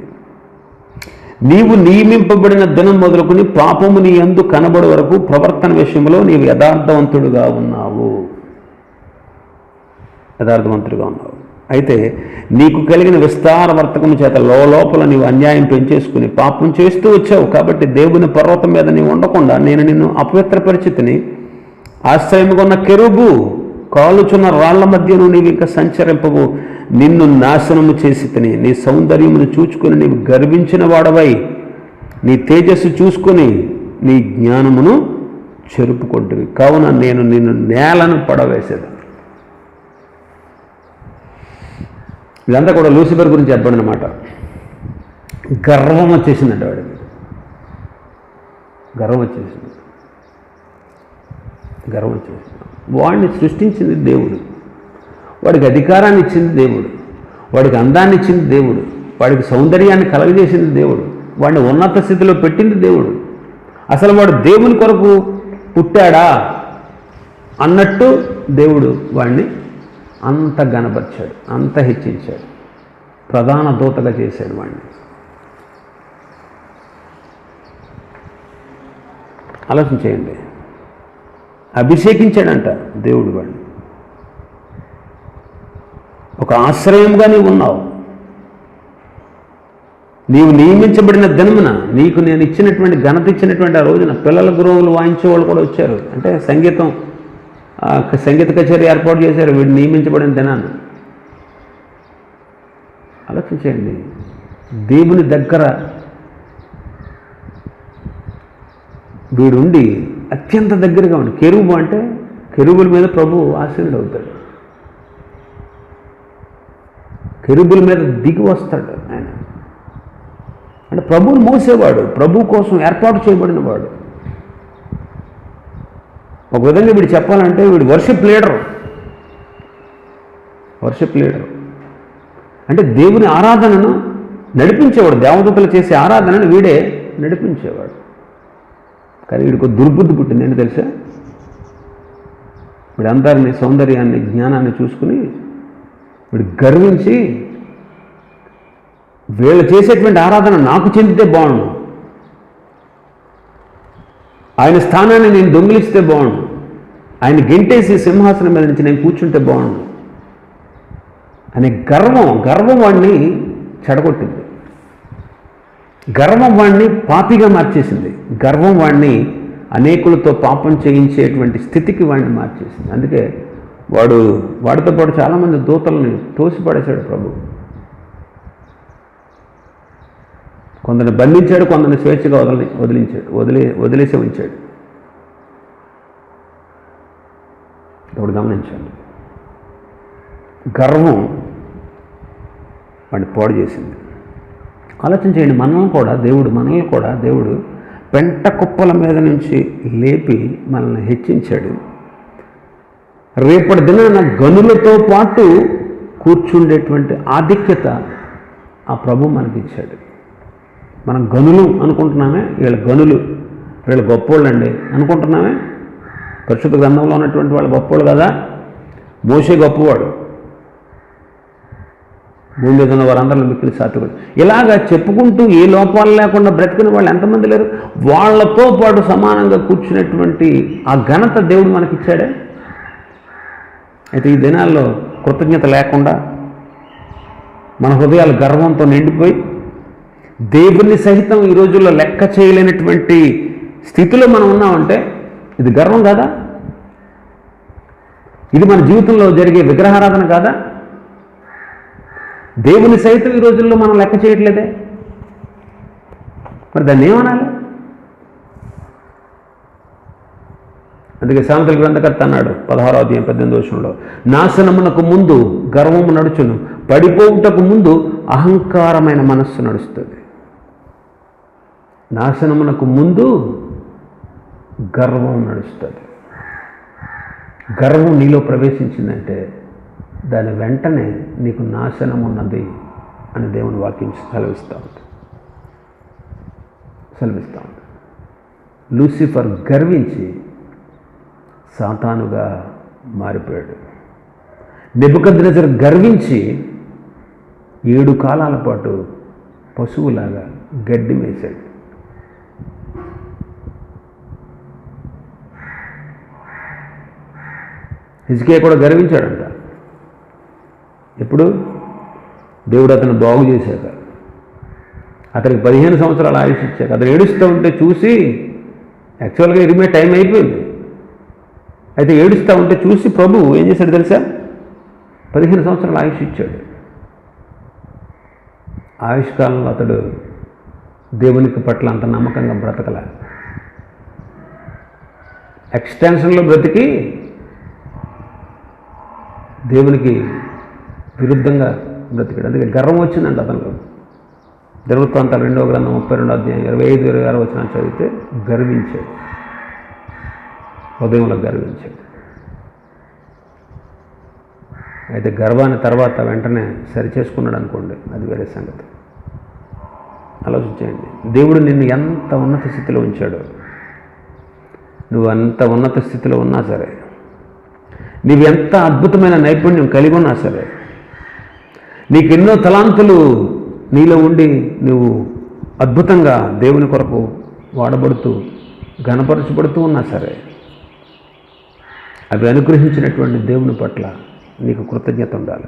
నీవు నియమింపబడిన దినం మొదలుకొని పాపము నీ యందు కనబడి వరకు ప్రవర్తన విషయంలో నీవు యథార్థవంతుడుగా ఉన్నావు. అయితే నీకు కలిగిన విస్తార వర్తకము చేత లోపల నీవు అన్యాయం పెంచేసుకుని పాపం చేస్తూ వచ్చావు. కాబట్టి దేవుని పర్వతం మీద నీవు ఉండకుండా నేను నిన్ను అపవిత్ర పరిస్థితిని ఆశ్రయముగా ఉన్న కెరూబు, కాలుచున్న రాళ్ల మధ్యను నీవు ఇంకా సంచరింపవు. నిన్ను నాశనము చేసి తిని, నీ సౌందర్యమును చూచుకొని నీవు గర్వించిన వాడవై, నీ తేజస్సు చూసుకొని నీ జ్ఞానమును చెరుపుకుంటుంది. కావున నేను నిన్ను నేలను పడవేసేది. ఇదంతా కూడా లూసిఫర్ గురించి చెప్పబడినమాట. గర్వం వచ్చేసిందంట వాడికి. గర్వం వచ్చేసింది. వాడిని సృష్టించింది దేవుడు, వాడికి అధికారాన్ని ఇచ్చింది దేవుడు, వాడికి అందాన్ని ఇచ్చింది దేవుడు, వాడికి సౌందర్యాన్ని కలగజేసింది దేవుడు, వాడిని ఉన్నత స్థితిలో పెట్టింది దేవుడు. అసలు వాడు దేవుని కొరకు పుట్టాడా అన్నట్టు దేవుడు వాడిని అంత ఘనపరిచాడు, అంత హెచ్చించాడు, ప్రధాన దూతగా చేశాడు వాడిని. ఆలోచన చేయండి. అభిషేకించాడంట దేవుడు వాడిని. ఒక ఆశ్రయంగా నీవు ఉన్నావు. నీవు నియమించబడిన దినమున నీకు నేను ఇచ్చినటువంటి ఘనత ఇచ్చినటువంటి ఆ రోజున పిల్లల గురువులు వాయించే వాళ్ళు కూడా వచ్చారు. అంటే సంగీత కచేరీ ఏర్పాటు చేశారు వీడు నియమించబడిన దినాన్ని. ఆలోచించండి. దేవుని దగ్గర వీడుండి అత్యంత దగ్గరగా ఉండి, కెరూబు అంటే కెరూబుల మీద ప్రభువు ఆసీనుడు అవుతాడు, కెరూబుల మీద దిగి వస్తాడు ఆయన. అంటే ప్రభువుని మోసేవాడు, ప్రభు కోసం ఏర్పాటు చేయబడిన వాడు. ఒక విధంగా వీడు చెప్పాలంటే వీడు వర్షిప్ లీడర్. అంటే దేవుని ఆరాధనను నడిపించేవాడు, దేవదూతలు చేసే ఆరాధనను వీడే నడిపించేవాడు. కానీ వీడికి దుర్బుద్ధి పుట్టింది. ఏంటి తెలుసా? వీడందరినీ సౌందర్యాన్ని జ్ఞానాన్ని చూసుకుని వీడు గర్వించి వీళ్ళు చేసేటువంటి ఆరాధన నాకు చెందితే బాగుండు, ఆయన స్థానాన్ని నేను దొంగిలిస్తే బాగుండు, ఆయన గెంటేసి సింహాసనం మీద నుంచి నేను కూర్చుంటే బాగుండు అనే గర్వం వాడిని చెడగొట్టింది. గర్వం వాడిని పాపిగా మార్చేసింది. గర్వం వాడిని అనేకులతో పాపం చేయించేటువంటి స్థితికి వాడిని మార్చేసింది. అందుకే వాడితో పాటు చాలామంది దూతల్ని తోసిపడేశాడు ప్రభు. కొందరిని బంధించాడు, కొందరిని స్వేచ్ఛగా వదిలేసి ఉంచాడు. ఇప్పుడు గమనించండి. గర్వం వాడిని పాడు చేసింది. ఆలోచన చేయండి. మనల్ని కూడా దేవుడు పెంట కుప్పల మీద నుంచి లేపి మనల్ని హెచ్చించాడు. రేపటి దినాన గనులతో పాటు కూర్చుండేటువంటి ఆధిక్యత ఆ ప్రభు మనకిచ్చాడు. మనం గనులు అనుకుంటున్నామే, వీళ్ళు గొప్పోళ్ళండి అనుకుంటున్నామే. పరిశుద్ధ గ్రంథంలో ఉన్నటువంటి వాళ్ళు గొప్పోళ్ళు కదా. మోషే గొప్పవాడు, భూమి మీద ఉన్న వారందరిలో మిక్కిలి సాత్వికుడు. ఇలాగా చెప్పుకుంటూ ఏ లోపాలు లేకుండా బ్రతికిన వాళ్ళు ఎంతమంది లేరు? వాళ్ళతో పాటు సమానంగా కూర్చున్నటువంటి ఆ ఘనత దేవుడు మనకిచ్చాడే. అయితే ఈ దినాల్లో కృతజ్ఞత లేకుండా మన హృదయాలు గర్వంతో నిండిపోయి దేవుని సహితం ఈ రోజుల్లో లెక్క చేయలేనటువంటి స్థితిలో మనం ఉన్నామంటే ఇది గర్వం కాదా? ఇది మన జీవితంలో జరిగే విగ్రహారాధన కాదా? దేవుని సైతం ఈ రోజుల్లో మనం లెక్క చేయట్లేదే, మరి దాన్ని ఏమనాలి? అందుకే సామెతల గ్రంథకర్త అన్నాడు 16వ అధ్యాయం 18వ వచనంలో, నాశనమునకు ముందు గర్వము నడుచును, పడిపోవుటకు ముందు అహంకారమైన మనస్సు నడుస్తుంది. నాశనమునకు ముందు గర్వం నడుస్తుంది. గర్వం నీలో ప్రవేశించిందంటే దాని వెంటనే నీకు నాశనం ఉన్నది అని దేవుని వాక్యం సెలవిస్తూ ఉంది. లూసిఫర్ గర్వించి సాతానుగా మారిపోయాడు. నెబుకద్నెజరు గర్వించి 7 కాలాల పాటు పశువులాగా గడ్డి మేశాడు. హిజ్కియా కూడా గర్వించాడంట. ఎప్పుడు? దేవుడు అతను బాగు చేశాక, అతనికి 15 సంవత్సరాల ఆయుష్ ఇచ్చాక, అతను ఏడుస్తూ ఉంటే చూసి, యాక్చువల్గా ఇరిమే టైం అయిపోయింది, అయితే ఏడుస్తూ ఉంటే చూసి ప్రభు ఏం చేశాడు తెలుసా? 15 సంవత్సరాల ఆయుష్ ఇచ్చాడు. ఆయుష్కాలంలో అతడు దేవునికి పట్ల అంత నమ్మకంగా బ్రతకలే. ఎక్స్టెన్షన్లో బ్రతికి దేవునికి విరుద్ధంగా బ్రతికాడు. అందుకే గర్వం వచ్చిందండి అతనిలో. దినవృత్తాంతాలు 2వ గ్రంథం 32వ అధ్యాయం 25, 26 వచనాలు చదివితే గర్వించాడు, హృదయంలో గర్వించాడు. అయితే గర్వాన్ని తర్వాత వెంటనే సరిచేసుకున్నాడు అనుకోండి, అది వేరే సంగతి. ఆలోచించండి, దేవుడు నిన్ను ఎంత ఉన్నత స్థితిలో ఉంచాడో. నువ్వు అంత ఉన్నత స్థితిలో ఉన్నా సరే, నీవు ఎంత అద్భుతమైన నైపుణ్యం కలిగి ఉన్నా సరే, నీకెన్నో తలాంతులు నీలో ఉండి నువ్వు అద్భుతంగా దేవుని కొరకు వాడబడుతూ ఘనపరచబడుతూ ఉన్నా సరే, అవి అనుగ్రహించినటువంటి దేవుని పట్ల నీకు కృతజ్ఞత ఉండాలి.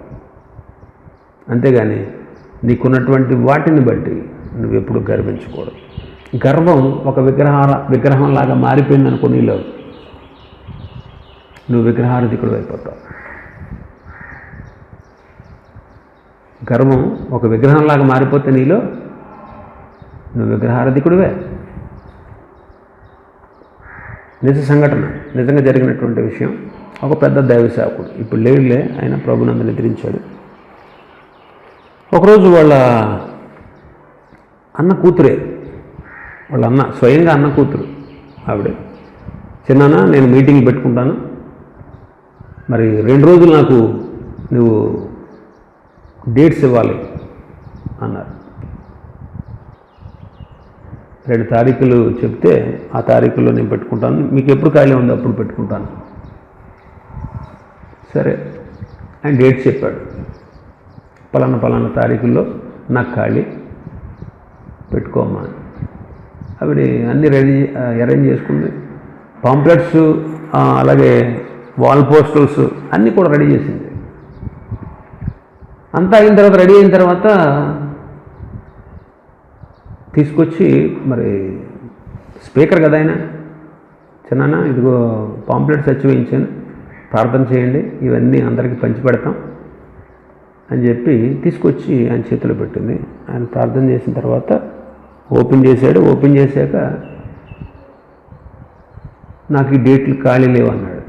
అంతేగాని నీకున్నటువంటి వాటిని బట్టి నువ్వెప్పుడు గర్వించకూడదు. గర్వం ఒక విగ్రహంలాగా మారిపోయిందనుకో నీలో, నువ్వు విగ్రహారాధికుడు అయిపోతావు. గర్వం ఒక విగ్రహంలాగా మారిపోతే నీలో నువ్వు విగ్రహారాధికుడివే. నిజ సంఘటన, నిజంగా జరిగినటువంటి విషయం. ఒక పెద్ద దైవ సేవకుడు, ఇప్పుడు లేడులే, ఆయన ప్రభునందు నిద్రించాడు. ఒకరోజు వాళ్ళ అన్న కూతురే, వాళ్ళ అన్న స్వయంగా అన్న కూతురు ఆవిడే, చిన్నాన్న నేను మీటింగ్ పెట్టుకుంటాను, మరి 2 రోజులు నాకు నువ్వు డేట్స్ ఇవ్వాలి అన్నారు. 2 తారీఖులు చెప్తే ఆ తారీఖుల్లో నేను పెట్టుకుంటాను, మీకు ఎప్పుడు ఖాళీ ఉందో అప్పుడు పెట్టుకుంటాను. సరే, ఆయన డేట్స్ చెప్పాడు. పలానా తారీఖుల్లో నాకు ఖాళీ, పెట్టుకోమ్మా. ఆవిడ అన్నీ అరేంజ్ చేసుకుంది. పాంప్లెట్స్, అలాగే వాల్ పోస్టర్స్ అన్నీ కూడా రెడీ చేసింది. అంతా అయిన తర్వాత, రెడీ అయిన తర్వాత తీసుకొచ్చి, మరి స్పీకర్ కదా ఆయన, చిన్నాన్న ఇదిగో పాంప్లెట్స్ వచ్చి వేయించాను, ప్రార్థన చేయండి, ఇవన్నీ అందరికీ పంచిపెడతాం అని చెప్పి తీసుకొచ్చి ఆయన చేతిలో పెట్టింది. ఆయన ప్రార్థన చేసిన తర్వాత ఓపెన్ చేశాడు. ఓపెన్ చేశాక నాకు ఈ డేట్లు ఖాళీ లేవు అన్నాడు.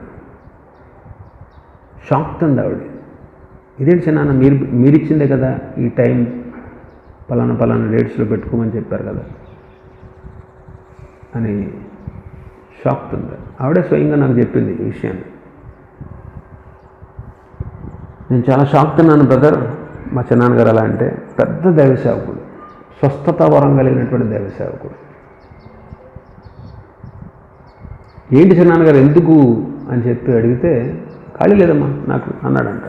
షాక్ తంది ఆవిడ. ఇదేంటి చిన్నాన్న, మీరిచ్చిందే కదా ఈ టైం, పలానా డేట్స్లో పెట్టుకోమని చెప్పారు కదా అని షాక్ తంది. ఆవిడే స్వయంగా నాకు చెప్పింది ఈ విషయాన్ని. నేను చాలా షాక్ తిన్నాను బ్రదర్, మా చిన్నాన్నగారు అలా అంటే. పెద్ద దైవ సేవకుడు, స్వస్థత వరం కలిగినటువంటి దైవ సేవకుడు. ఏంటి చిన్నాన్నగారు ఎందుకు అని చెప్పి అడిగితే, ఖాళీ లేదమ్మా నాకు అన్నాడంట.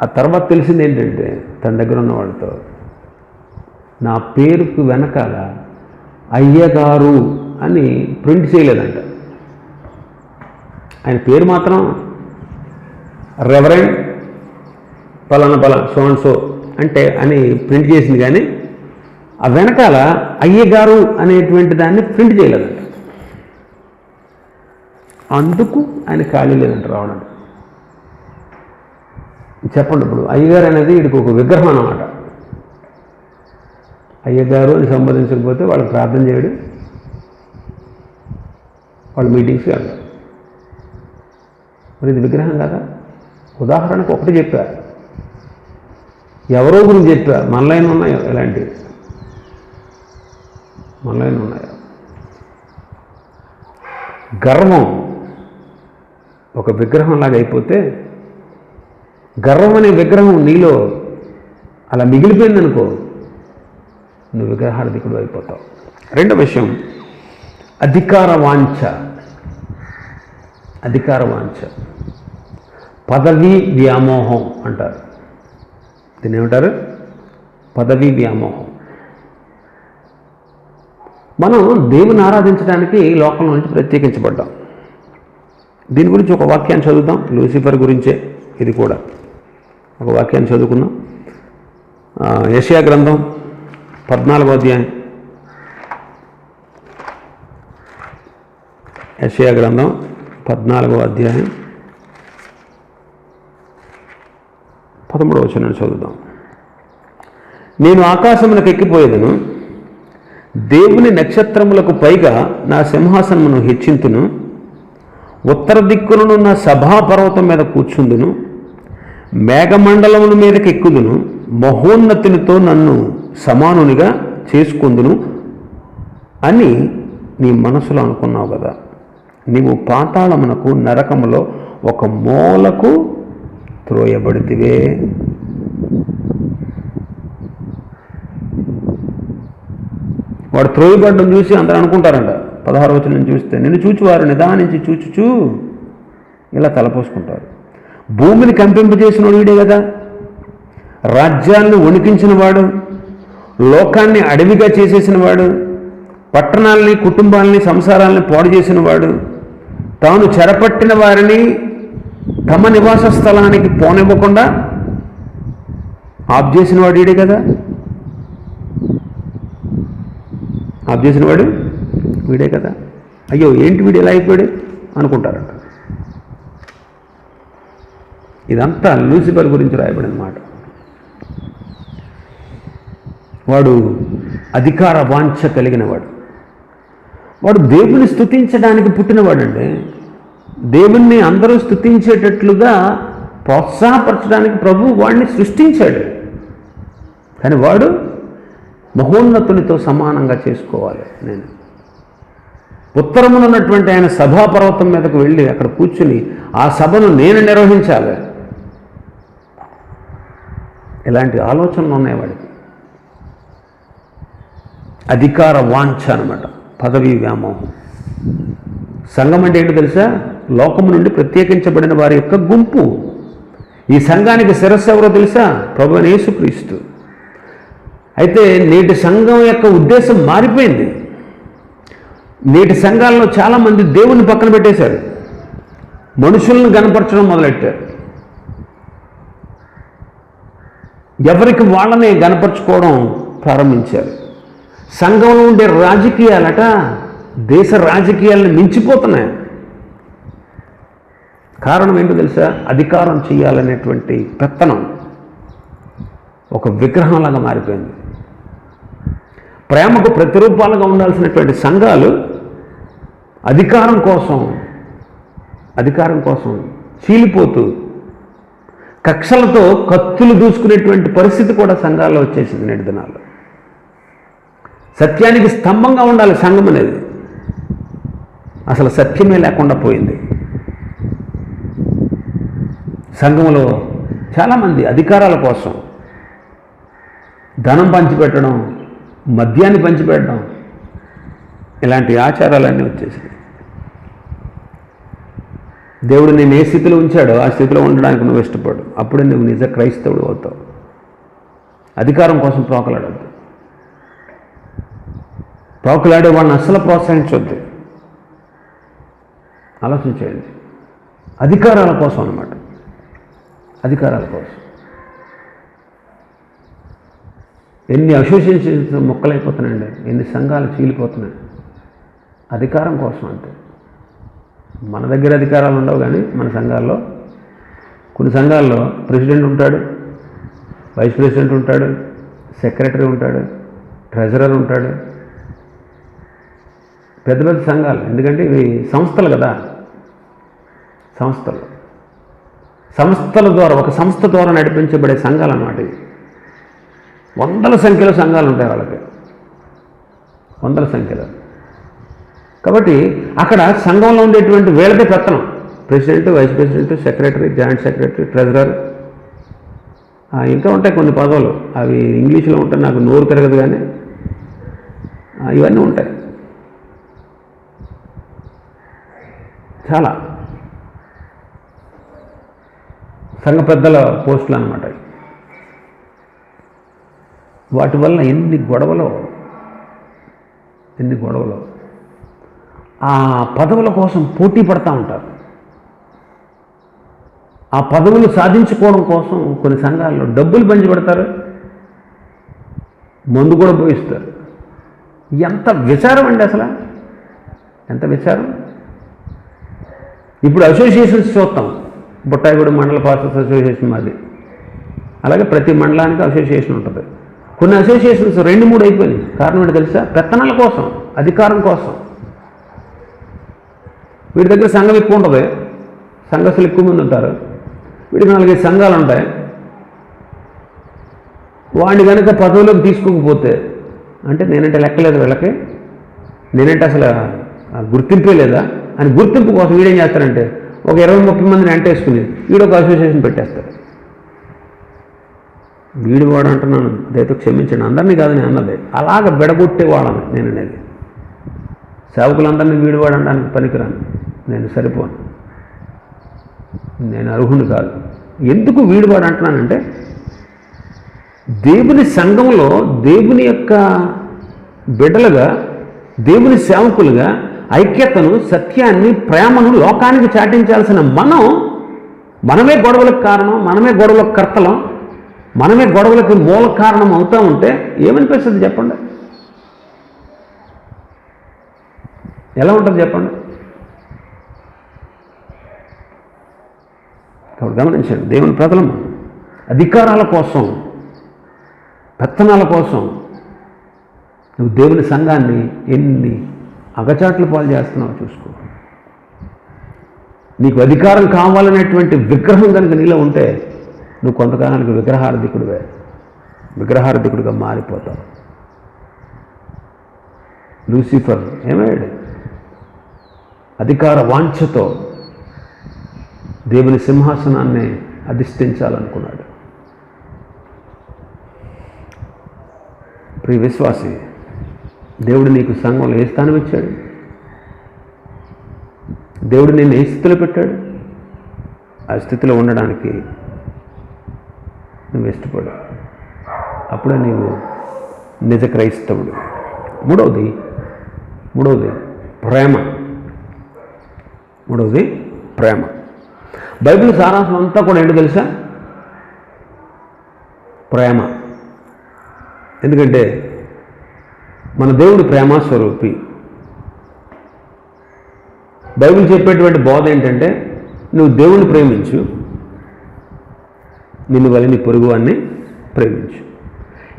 ఆ తర్వాత తెలిసింది ఏంటంటే, తన దగ్గర ఉన్న వాళ్ళతో, నా పేరుకు వెనకాల అయ్యగారు అని ప్రింట్ చేయలేదంట. ఆయన పేరు మాత్రం రెవరెండ్ పలానా సో అండ్ సో అంటే అని ప్రింట్ చేసింది, కానీ ఆ వెనకాల అయ్యగారు అనేటువంటి దాన్ని ప్రింట్ చేయలేదంట. అందుకు ఆయన ఖాళీ లేదంట రావడం. చెప్పండి, ఇప్పుడు అయ్యగారు అనేది వీడికి ఒక విగ్రహం అన్నమాట. అయ్యగారు అని సంబోధించకపోతే వాళ్ళకి ప్రార్థన చేయడు, వాళ్ళు మీటింగ్స్కి వెళ్తారు. మరి ఇది విగ్రహం కదా. ఉదాహరణకు ఒకటి చెప్పా, ఎవరో గురించి చెప్పా, మనలైన ఉన్నాయో ఇలాంటివి, మనలైన ఉన్నాయో. గర్వం ఒక విగ్రహంలాగా అయిపోతే, గర్వం అనే విగ్రహం నీలో అలా మిగిలిపోయిందనుకో, నువ్వు విగ్రహార్థికుడు అయిపోతావు. రెండో విషయం, అధికార వాంఛ. అధికార వాంఛ, పదవీ వ్యామోహం అంటారు. దీన్ని ఏమంటారు? పదవీ వ్యామోహం. మనం దేవుని ఆరాధించడానికి లోకంలో నుంచి ప్రత్యేకించబడ్డాం. దీని గురించి ఒక వాక్యాన్ని చదువుదాం. లూసిఫర్ గురించే ఇది కూడా ఒక వాక్యాన్ని చదువుకుందాం. యెషయా గ్రంథం 14వ అధ్యాయం. యెషయా గ్రంథం 14వ అధ్యాయం 13వ వచనాన్ని చదువుదాం. నేను ఆకాశమునకు ఎక్కిపోయేదను, దేవుని నక్షత్రములకు పైగా నా సింహాసనమును హెచ్చింతును, ఉత్తర దిక్కునున్న సభాపర్వతం మీద కూర్చుందును, మేఘమండలముల మీదకి ఎక్కుదును, మహోన్నతునితో నన్ను సమానునిగా చేసుకుందును అని నీ మనసులో అనుకున్నావు కదా. నీవు పాతాళమునకు, నరకములో ఒక మూలకు త్రోయబడితివే. వాడు త్రోయబడ్డం చూసి అందరూ అనుకుంటారంట, 16వ వచనం చూస్తే, నిన్ను చూచువారు నిదానించి చూచుచూ ఇలా తలపోసుకుంటారు. భూమిని కంపింపజేసినోడు వీడే కదా, రాజ్యాలను వణికించిన వాడు, లోకాన్ని అడవిగా చేసేసిన వాడు, పట్టణాలని, కుటుంబాలని, సంసారాలని పాడు చేసిన వాడు, తాను చెరపట్టిన వారిని తమ నివాస స్థలానికి పోనివ్వకుండా ఆప్ చేసిన వాడు వీడే కదా. ఆప్ చేసిన వాడు వీడే కదా. అయ్యో ఏంటి వీడు ఎలా అయిపోయాడు అనుకుంటారంట. ఇదంతా లూసిఫర్ గురించి రాయబడిన మాట. వాడు అధికార వాంఛ కలిగిన వాడు. వాడు దేవుని స్తుతించడానికి పుట్టినవాడండి. దేవుణ్ణి అందరూ స్తుతించేటట్లుగా ప్రోత్సాహపరచడానికి ప్రభు వాడిని సృష్టించాడు. కానీ వాడు మహోన్నతునితో సమానంగా చేసుకోవాలి. నేను ఉత్తరమునున్నటువంటి ఆయన సభాపర్వతం మీదకు వెళ్ళి అక్కడ కూర్చుని ఆ సభను నేను నిర్వహించాలి. ఇలాంటి ఆలోచనలు ఉన్నాయి వాడికి. అధికార వాంఛ అనమాట, పదవీ వ్యామోహం. సంఘం అంటే ఏంటో తెలుసా? లోకము నుండి ప్రత్యేకించబడిన వారి యొక్క గుంపు. ఈ సంఘానికి శిరస్సు ఎవరో తెలుసా? ప్రభువైన యేసుక్రీస్తు. అయితే నేటి సంఘం యొక్క ఉద్దేశం మారిపోయింది. నేటి సంఘాల్లో చాలామంది దేవుని పక్కన పెట్టేశారు, మనుషులను గనపరచడం మొదలెట్టారు. ఎవరికి వాళ్ళనే గనపరచుకోవడం ప్రారంభించారు. సంఘంలో ఉండే రాజకీయాలట దేశ రాజకీయాలను మించిపోతున్నాయి. కారణం ఏంటో తెలుసా? అధికారం చేయాలనేటువంటి పెత్తనం ఒక విగ్రహంలాగా మారిపోయింది. ప్రేమకు ప్రతిరూపాలుగా ఉండాల్సినటువంటి సంఘాలు అధికారం కోసం చీలిపోతూ కక్షలతో కత్తులు దూసుకునేటువంటి పరిస్థితి కూడా సంఘాల్లో వచ్చేసింది నేటి దినాల్లో. సత్యానికి స్తంభంగా ఉండాలి సంఘం అనేది, అసలు సత్యమే లేకుండా పోయింది. సంఘంలో చాలామంది అధికారాల కోసం ధనం పంచిపెట్టడం, మద్యాన్ని పంచిపెట్టడం, ఇలాంటి ఆచారాలన్నీ వచ్చేసాయి. దేవుడు నేను ఏ స్థితిలో ఉంచాడో ఆ స్థితిలో ఉండడానికి నువ్వు ఇష్టపడు, అప్పుడే నువ్వు నిజ క్రైస్తవుడు అవుతావు. అధికారం కోసం ప్రోకలాడద్దు. ప్రోకలాడే వాళ్ళని అస్సలు ప్రోత్సహించవద్దు. ఆలోచించేయండి. అధికారాల కోసం అన్నమాట, అధికారాల కోసం. ఎన్ని అసోసియేషన్స్ మొక్కలైపోతున్నాయండి, ఎన్ని సంఘాలు చీలిపోతున్నాయి అధికారం కోసం. అంతే. మన దగ్గర అధికారాలు ఉండవు, కానీ మన సంఘాల్లో, కొన్ని సంఘాల్లో ప్రెసిడెంట్ ఉంటాడు, వైస్ ప్రెసిడెంట్ ఉంటాడు, సెక్రటరీ ఉంటాడు, ట్రెజరర్ ఉంటాడు. పెద్ద పెద్ద సంఘాలు, ఎందుకంటే ఇవి సంస్థలు కదా. సంస్థల ద్వారా, ఒక సంస్థ ద్వారా నడిపించబడే సంఘాలు అన్నమాట ఇవి. వందల సంఖ్యలో సంఘాలు ఉంటాయి వాళ్ళకి, వందల సంఖ్యలో. కాబట్టి అక్కడ సంఘంలో ఉండేటువంటి వీళ్ళదే పెత్తనం. President, vice president, secretary, joint secretary, treasurer, ఇంకా ఉంటాయి కొన్ని పదవులు. అవి ఇంగ్లీష్లో ఉంటాయి, నాకు నోరు తిరగదు, కానీ ఇవన్నీ ఉంటాయి చాలా. సంఘ పెద్దల పోస్టులు అన్నమాట. వాటి వల్ల ఎన్ని గొడవలో. ఆ పదవుల కోసం పోటీ పడతా ఉంటారు. ఆ పదవులు సాధించుకోవడం కోసం కొన్ని సంఘాల్లో డబ్బులు పంచిపెడతారు, మందు కూడా పోయిస్తారు. ఎంత విచారం అండి అసలు, ఎంత విచారం. ఇప్పుడు అసోసియేషన్స్ చూస్తాం. బుట్టాయిగూడ మండల పాస్టర్స్ అసోసియేషన్ మాది. అలాగే ప్రతి మండలానికి అసోసియేషన్ ఉంటుంది. కొన్ని అసోసియేషన్స్ 2-3 అయిపోయినాయి. కారణం ఏంటి తెలుసా? పెత్తనాల కోసం, అధికారం కోసం. వీడి దగ్గర సంఘం ఎక్కువ ఉంటుంది, సంఘస్థులు ఎక్కువ మంది ఉంటారు, వీడికి 4-5 సంఘాలు ఉంటాయి. వాడిని కనుక పదవిలోకి తీసుకోకపోతే, అంటే నేనంటే లెక్కలేదు వీళ్ళకి, నేనంటే అసలు గుర్తింపే లేదా అని గుర్తింపు కోసం వీడేం చేస్తారంటే ఒక 20-30 మందిని అంటేసుకుని వీడొక అసోసియేషన్ పెట్టేస్తారు. వీడు వాడు అంటున్నాను, దయతో క్షమించండి, అందరినీ కాదు నేను అన్నది, అలాగ బెడగొట్టే వాళ్ళని నేను అనేది. సేవకులందరినీ వీడు వాడు అనడానికి పనికిరాను, నేను సరిపోను, నేను అర్హుని కాదు. ఎందుకు వీడు వాడు అంటున్నానంటే, దేవుని సంఘంలో దేవుని యొక్క బిడ్డలుగా, దేవుని సేవకులుగా ఐక్యతను, సత్యాన్ని, ప్రేమను లోకానికి చాటించాల్సిన మనమే గొడవలకు కారణం, మనమే గొడవలకు కర్తలం, మనమే గొడవలకు మూల కారణం అవుతూ ఉంటే ఏమనిపిస్తుంది చెప్పండి? ఎలా ఉంటుంది చెప్పండి? కాబట్టి గమనించండి, దేవుని ప్రజలం అధికారాల కోసం, పెత్తనాల కోసం నువ్వు దేవుని సంఘాన్ని ఎన్ని అగచాట్లు పాలు చేస్తున్నావు చూసుకో. నీకు అధికారం కావాలనేటువంటి విగ్రహం కనుక నీలో ఉంటే నువ్వు కొంతకాలానికి విగ్రహారధికుడిగా మారిపోతావు. లూసిఫర్ ఏమయ్యాడు? అధికార వాంఛతో దేవుని సింహాసనాన్ని అధిష్ఠించాలనుకున్నాడు. ప్రియ విశ్వాసి, దేవుడు నీకు సంఘంలో ఏ స్థానం ఇచ్చాడు? దేవుడు నిన్ను ఏ స్థితిలో పెట్టాడు? ఆ స్థితిలో ఉండడానికి నువ్వు ఇష్టపడు, అప్పుడే నీవు నిజ క్రైస్తవుడు. మూడవది ప్రేమ. బైబిల్ సారాంశం అంతా కూడా ఏంటో తెలుసా? ప్రేమ. ఎందుకంటే మన దేవుడు ప్రేమ స్వరూపి. బైబిల్ చెప్పేటువంటి బోధ ఏంటంటే, నువ్వు దేవుని ప్రేమించు, నిన్ను వలె నీ పొరుగువాన్ని ప్రేమించు.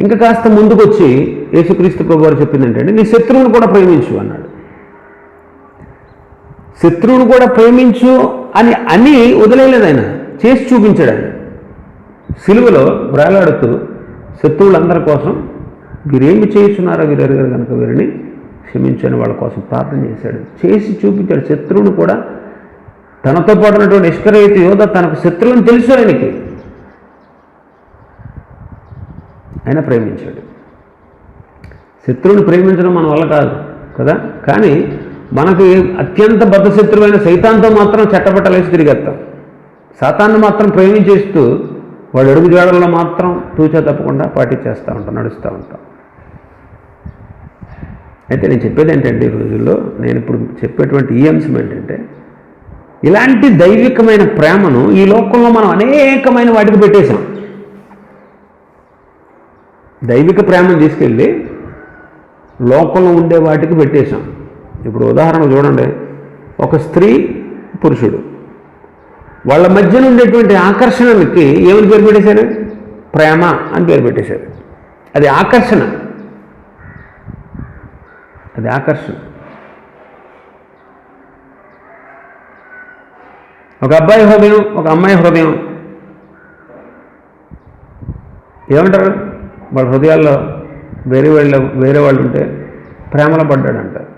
ఇంకా కాస్త ముందుకు వచ్చి యేసుక్రీస్తు ప్రభు వారు చెప్పింది ఏంటంటే, నీ శత్రువును కూడా ప్రేమించు అన్నాడు. శత్రువును కూడా ప్రేమించు అని వదిలేయలేదు ఆయన, చేసి చూపించాడు. ఆయన సిలువలో బ్రాలాడుతూ శత్రువులందరి కోసం వీరేమి చేస్తున్నారో వీరెరగరు కనుక వీరిని క్షమించని వాళ్ళ కోసం ప్రార్థన చేశాడు, చేసి చూపించాడు. శత్రువును కూడా, తనతో పాటు ఉన్నటువంటి ఇష్కరియోతు యోధ తనకు శత్రువుని తెలుసు ఆయనకి, ఆయన ప్రేమించాడు. శత్రువుని ప్రేమించడం మన వల్ల కాదు కదా, కానీ మనకు అత్యంత బద్ధశత్రువైన సైతాన్తో మాత్రం చట్టబట్టలేసి తిరిగేస్తాం. సాతాన్ని మాత్రం ప్రేమించేస్తూ వాడు అడుగు జాడల్లో మాత్రం తూచా తప్పకుండా పాటించేస్తూ ఉంటాం, నడుస్తూ ఉంటాం. అయితే నేను చెప్పేది ఏంటంటే, ఈ రోజుల్లో నేను ఇప్పుడు చెప్పేటువంటి ఈ అంశం ఏంటంటే, ఇలాంటి దైవికమైన ప్రేమను ఈ లోకంలో మనం అనేకమైన వాటికి పెట్టేశాం. దైవిక ప్రేమను తీసుకెళ్ళి లోకంలో ఉండే వాటికి పెట్టేశాం. ఇప్పుడు ఉదాహరణ చూడండి, ఒక స్త్రీ పురుషుడు వాళ్ళ మధ్యన ఉండేటువంటి ఆకర్షణకి ఏమని పేరు పెట్టేశారు? ప్రేమ అని పేరు పెట్టేశారు. అది ఆకర్షణ, అది ఆకర్షణ. ఒక అబ్బాయి హృదయం, ఒక అమ్మాయి హృదయం ఏమంటారు? వాళ్ళ హృదయాల్లో వేరే వాళ్ళు ఉంటే ప్రేమలో పడ్డాడు అంటారు.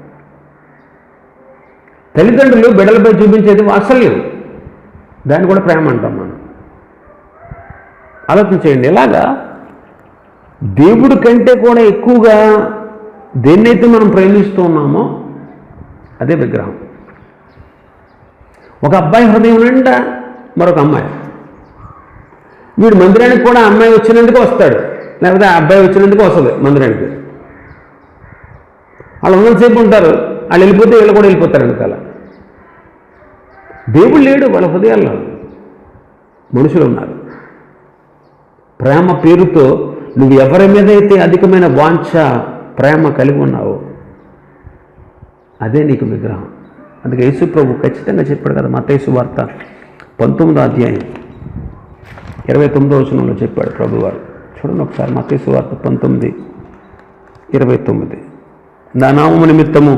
తల్లిదండ్రులు బిడ్డలపై చూపించేది వాత్సల్యం, దాన్ని కూడా ప్రేమ అంటాం మనం. ఆలోచన చేయండి. ఇలాగా దేవుడి కంటే కూడా ఎక్కువగా దేన్నైతే మనం ప్రేమిస్తూ ఉన్నామో అదే విగ్రహం. ఒక అబ్బాయి హృదయం నిండా మరొక అమ్మాయి. వీడు మందిరానికి కూడా అమ్మాయి వచ్చినందుకు వస్తాడు, లేకపోతే ఆ అబ్బాయి వచ్చినందుకు వస్తుంది మందిరానికి. వాళ్ళు ఉన్నంతసేపు ఉంటారు, వాళ్ళు వెళ్ళిపోతే వీళ్ళు కూడా వెళ్ళిపోతారు వెనకాల. దేవుడు లేడు వాళ్ళ హృదయాల్లో, మనుషులు ఉన్నారు. ప్రేమ పేరుతో నువ్వు ఎవరి మీద అయితే అధికమైన వాంఛ, ప్రేమ కలిగి ఉన్నావో అదే నీకు విగ్రహం. అందుకే యేసు ప్రభు ఖచ్చితంగా చెప్పాడు కదా, మత్తయి సువార్త 19వ అధ్యాయం 29వ వచనంలో చెప్పాడు ప్రభువారు. చూడండి ఒకసారి మత్తయి సువార్త 19:29. నా నామము నిమిత్తము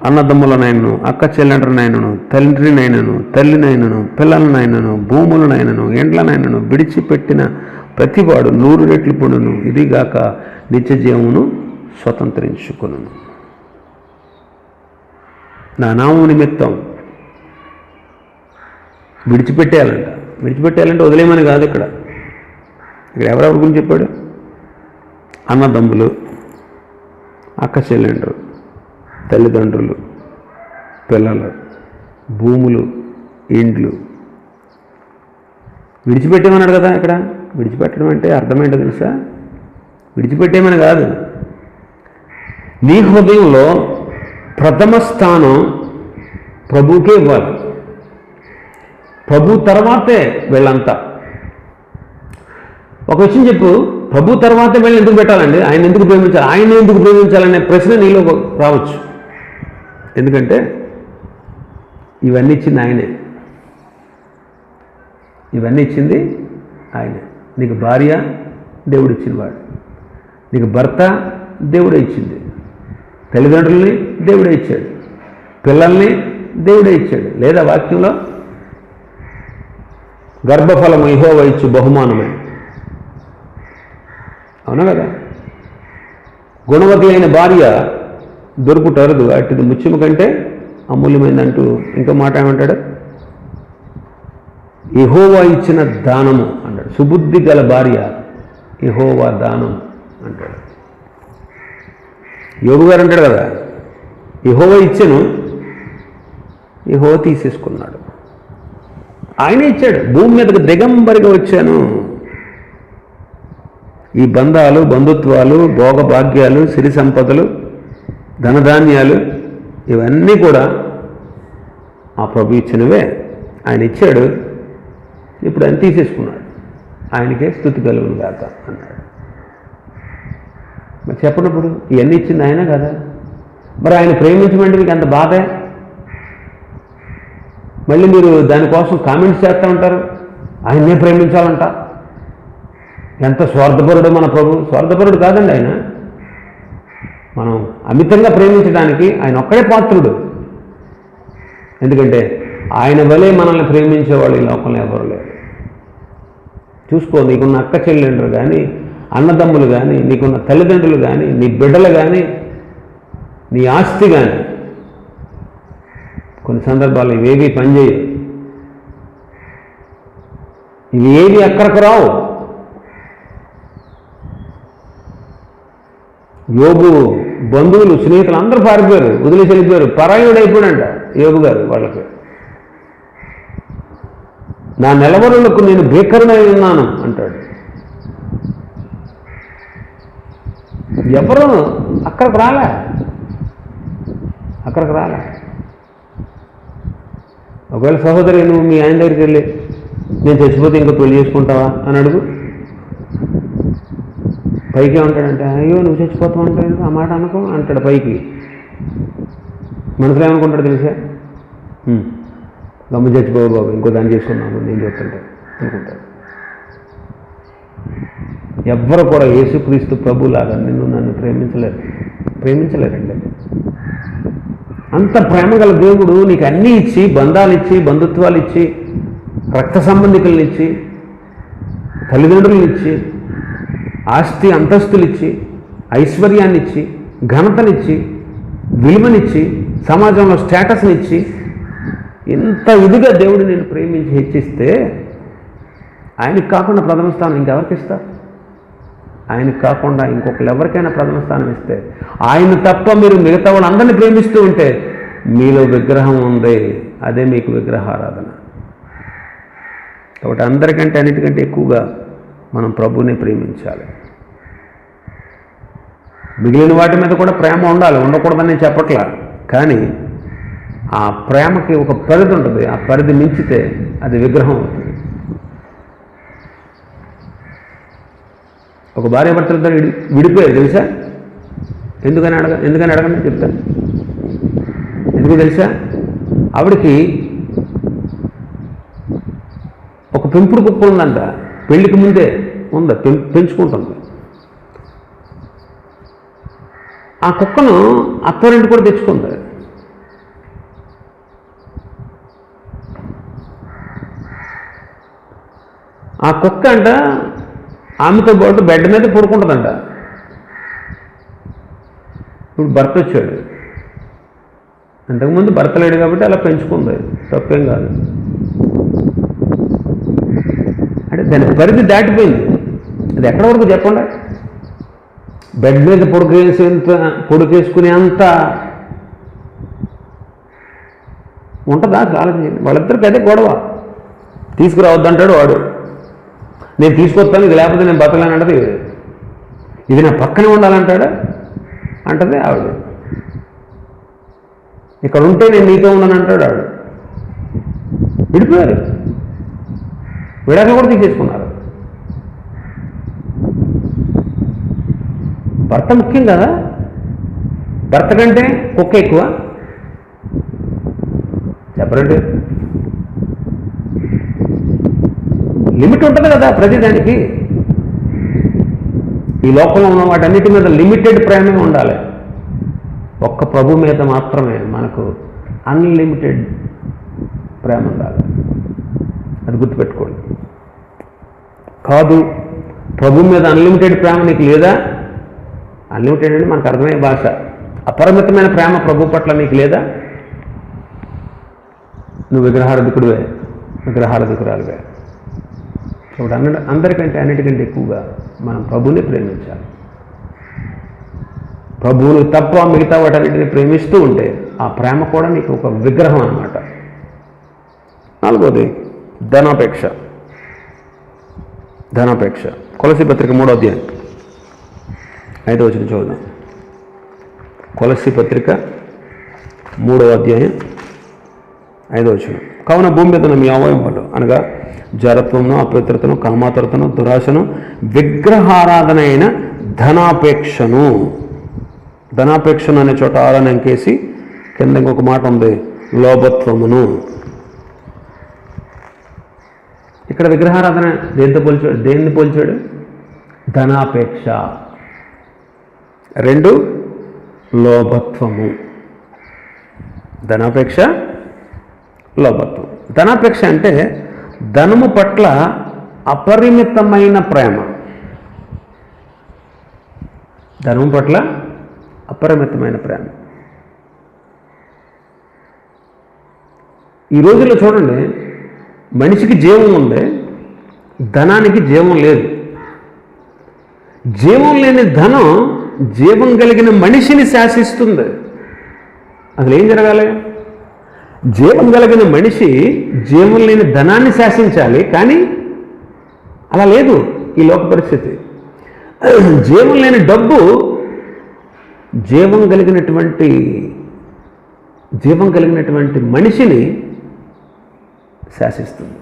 అన్నదమ్ములనైనను, అక్క చెల్లెండ్రనైనను, తండ్రినైనను, తల్లినైనను, పిల్లలనైనను, భూములనైనను, ఎండ్లనైనను విడిచిపెట్టిన ప్రతివాడు 100 రెట్లు పొందును, ఇదిగాక నిత్య జీవమును స్వతంత్రించుకొనును. నా నామము నిమిత్తం విడిచిపెట్టేయాలంటే వదిలేయమని కాదు. ఇక్కడ ఎవరెవరి గురించి చెప్పాడు? అన్నదమ్ములు, అక్క చెల్లెండ్రు, తల్లిదండ్రులు, పిల్లలు, భూములు, ఇండ్లు విడిచిపెట్టేమన్నాడు కదా. ఇక్కడ విడిచిపెట్టడం అంటే అర్థమేంటో తెలుసా? విడిచిపెట్టేమని కాదు. నీ హృదయంలో ప్రథమ స్థానం ప్రభువుకే ఇవ్వాలి. ప్రభు తర్వాతే వీళ్ళంతా. ఒక విషయం చెప్పు, ప్రభు తర్వాతే వీళ్ళని ఎందుకు పెట్టాలండి? ఆయన ఎందుకు ప్రేమించాలి? ఆయన ఎందుకు ప్రేమించాలనే ప్రశ్న నీలో రావచ్చు. ఎందుకంటే ఇవన్నీ ఇచ్చింది ఆయనే. ఇవన్నీ ఇచ్చింది ఆయనే. నీకు భార్య దేవుడు ఇచ్చినవాడు, నీకు భర్త దేవుడే ఇచ్చింది, తల్లిదండ్రుల్ని దేవుడే ఇచ్చాడు, పిల్లల్ని దేవుడే ఇచ్చాడు. లేదా వాక్యంలో గర్భఫలము యెహోవా ఇచ్చు బహుమానమే, అవునా కదా? గుణవతి అయిన భార్య దొరుకుటరుదు, అటుది ముత్యము కంటే అమూల్యమైందంటూ ఇంకో మాట ఏమంటాడు? యెహోవా ఇచ్చిన దానము అంటాడు. సుబుద్ధి గల భార్య యెహోవా దానం అంటాడు. యోగు గారు అంటాడు కదా, యెహోవా ఇచ్చెను, యెహోవా తీసేసుకున్నాడు. ఆయనే ఇచ్చాడు. భూమి మీదకి దిగంబరిగా వచ్చాను. ఈ బంధాలు, బంధుత్వాలు, భోగభాగ్యాలు, సిరి సంపదలు, ధనధాన్యాలు ఇవన్నీ కూడా ఆ ప్రభు ఇచ్చినవే. ఆయన ఇచ్చాడు, ఇప్పుడు ఆయన తీసేసుకున్నాడు. ఆయనకే స్తుతి కలుగును గాక అన్నాడు. మరి చెప్పినప్పుడు ఇవన్నీ ఇచ్చింది ఆయన కదా. మరి ఆయన ప్రేమించమంటే మీకు అంత బాధే. మళ్ళీ మీరు దానికోసం కామెంట్స్ చేస్తూ ఉంటారు, ఆయన్నే ప్రేమించాలంట. ఎంత స్వార్థపరుడు మన ప్రభు. స్వార్థపరుడు కాదండి ఆయన. మనం అమితంగా ప్రేమించడానికి ఆయన ఒక్కడే పాత్రుడు. ఎందుకంటే ఆయన వలె మనల్ని ప్రేమించేవాళ్ళు ఈ లోకంలో ఎవరు లేరు. చూసుకో, నీకున్న అక్క చెల్లెండ్రు కానీ, అన్నదమ్ములు కానీ, నీకున్న తల్లిదండ్రులు కానీ, నీ బిడ్డలు కానీ, నీ ఆస్తి కానీ, కొన్ని సందర్భాలు ఇవేవి పనిచేయవు. ఇవి ఏవి అక్కడికి రావు. యోగు బంధువులు, స్నేహితులు అందరూ పారిపోయారు, వదిలేసి వెళ్ళిపోయారు. పరాయుడు అయిపోయాడంట యోగు గారు వాళ్ళకి. నా నిలవరులకు నేను భీకరమై ఉన్నాను అంటాడు. ఎవరు అక్కడికి రాలే. ఒకవేళ సహోదరి నువ్వు మీ ఆయన దగ్గరికి వెళ్ళి నేను చచ్చిపోతే ఇంకా పెళ్లి చేసుకుంటావా అని అడుగు. పైకి ఏమంటాడంటే, అయ్యో నువ్వు చచ్చిపోతావు అంటాడు, ఆ మాట అనుకో అంటాడు పైకి. మనసులో ఏమనుకుంటాడు తెలుసా? గమ్ము చచ్చిపోవు బాబు, ఇంకో దాన్ని చేసుకున్నాను నేను చెప్తుంటా అనుకుంటాడు. ఎవ్వరు కూడా యేసుక్రీస్తు ప్రభులాగా నన్ను ప్రేమించలేరండి. అంత ప్రేమ గల దేవుడు నీకు అన్నీ ఇచ్చి, బంధాలు ఇచ్చి, బంధుత్వాలు ఇచ్చి, రక్త సంబంధికులను ఇచ్చి, తల్లిదండ్రులను ఇచ్చి, ఆస్తి అంతస్తులు ఇచ్చి, ఐశ్వర్యాన్ని ఇచ్చి, ఘనతనిచ్చి, విలువనిచ్చి, సమాజంలో స్టేటస్ని ఇచ్చి, ఇంత ఇదిగా దేవుడు నేను ప్రేమించి హెచ్చిస్తే ఆయనకు కాకుండా ప్రథమ స్థానం ఇంకెవరికి ఇస్తా? ఆయనకు కాకుండా ఇంకొకరు ఎవరికైనా ప్రథమ స్థానం ఇస్తే, ఆయన తప్ప మీరు మిగతా వాళ్ళందరినీ ప్రేమిస్తూ ఉంటే మీలో విగ్రహం ఉంది, అదే మీకు విగ్రహారాధన. కాబట్టి అందరికంటే అన్నిటికంటే ఎక్కువగా మనం ప్రభువుని ప్రేమించాలి. మిగిలిన వాటి మీద కూడా ప్రేమ ఉండాలి, ఉండకూడదని నేను చెప్పట్లా. కానీ ఆ ప్రేమకి ఒక పరిధి ఉంటుంది. ఆ పరిధి మించితే అది విగ్రహం అవుతుంది. ఒక భార్య భర్తలతో విడిపోయారు తెలుసా? ఎందుకని అడగండి చెప్తాను. ఎందుకు తెలుసా? ఆవిడకి ఒక పెంపుడు కుక్క ఉందంట. పెళ్లికి ముందే ఉంది, పెంచుకుంటుంది. ఆ కుక్కను అత్తవారింటి కూడా తెచ్చుకుంది. ఆ కుక్క అంట ఆమెతో పాటు బెడ్ మీద పడుకుంటుందంట. ఇప్పుడు భర్త వచ్చాడు, అంతకుముందు భర్త లేడు కాబట్టి అలా పెంచుకుంది, తప్పేం కాదు. అంటే దాని పరిధి దాటిపోయింది. అది ఎక్కడి వరకు చెప్పండి? బెడ్ మీద పొడికేసుకునే అంత ఉంటుందా? అసలు ఆలోచించండి. వాళ్ళిద్దరికి అదే గొడవ. తీసుకురావద్దంటాడు వాడు, నేను తీసుకొస్తాను, ఇది లేకపోతే నేను బతకలేను అంటది. ఇది నా పక్కనే ఉండాలంటాడు అంటది ఆవిడ. ఇక్కడ ఉంటే నేను నీతో ఉండను అంటాడు ఆవిడ. విడిపోయారు, విడాకులు కూడా తీసేసుకున్నారు. భర్త ముఖ్యం కదా, భర్త కంటే కుక్క ఎక్కువ చెప్పరండి. లిమిట్ ఉంటుంది కదా ప్రతిదానికి. ఈ లోకంలో ఉన్న వాటన్నిటి మీద లిమిటెడ్ ప్రేమే ఉండాలి. ఒక్క ప్రభు మీద మాత్రమే మనకు అన్లిమిటెడ్ ప్రేమ ఉండాలి. అది గుర్తుపెట్టుకోండి. కాదు ప్రభు మీద అన్లిమిటెడ్ ప్రేమ నీకు లేదా? అన్లిమిటెడ్ అంటే మనకు అర్థమయ్యే భాష. అపరిమితమైన ప్రేమ ప్రభు పట్ల నీకు లేదా? నువ్వు విగ్రహారాధికుడివే, విగ్రహారాధికురాలువే. కాబట్టి అందరికంటే అన్నిటికంటే ఎక్కువగా మనం ప్రభువుని ప్రేమించాలి. ప్రభువుని తప్ప మిగతా వాటన్నిటిని ప్రేమిస్తూ ఉంటే ఆ ప్రేమ కూడా నీకు ఒక విగ్రహం అన్నమాట. 4వది ధనాపేక్ష. ధనాపేక్ష. కొలస్సీ పత్రిక 3వ అధ్యాయం 5వ వచనం చూద్దాం. కొలస్సీ పత్రిక 3వ అధ్యాయం 5వ వచనం. కావున భూమి మీద మీ అవయవములు అనగా జరత్వమును, అపవిత్రతను, కామాతురతను, దురాశను, విగ్రహారాధన అయిన ధనాపేక్షను. ధనాపేక్షను అనే చోట ఆరని అంకేసి కింద ఇంకొక మాట ఉంది, లోభత్వమును. ఇక్కడ విగ్రహారాధన దేన్ని పోల్చాడు? ధనాపేక్ష. 2 లోభత్వము. ధనాపేక్ష, లోభత్వం. ధనాపేక్ష అంటే ధనము పట్ల అపరిమితమైన ప్రేమ. ధనము పట్ల అపరిమితమైన ప్రేమ. ఈ రోజుల్లో చూడండి, మనిషికి జీవం ఉంది, ధనానికి జీవం లేదు. జీవం లేని ధనం జీవం కలిగిన మనిషిని శాసిస్తుంది. అసలు ఏం జరగాలి? జీవం కలిగిన మనిషి జీవం లేని ధనాన్ని శాసించాలి, కానీ అలా లేదు ఈ లోక పరిస్థితి. జీవం లేని డబ్బు జీవం కలిగినటువంటి మనిషిని శాసిస్తుంది.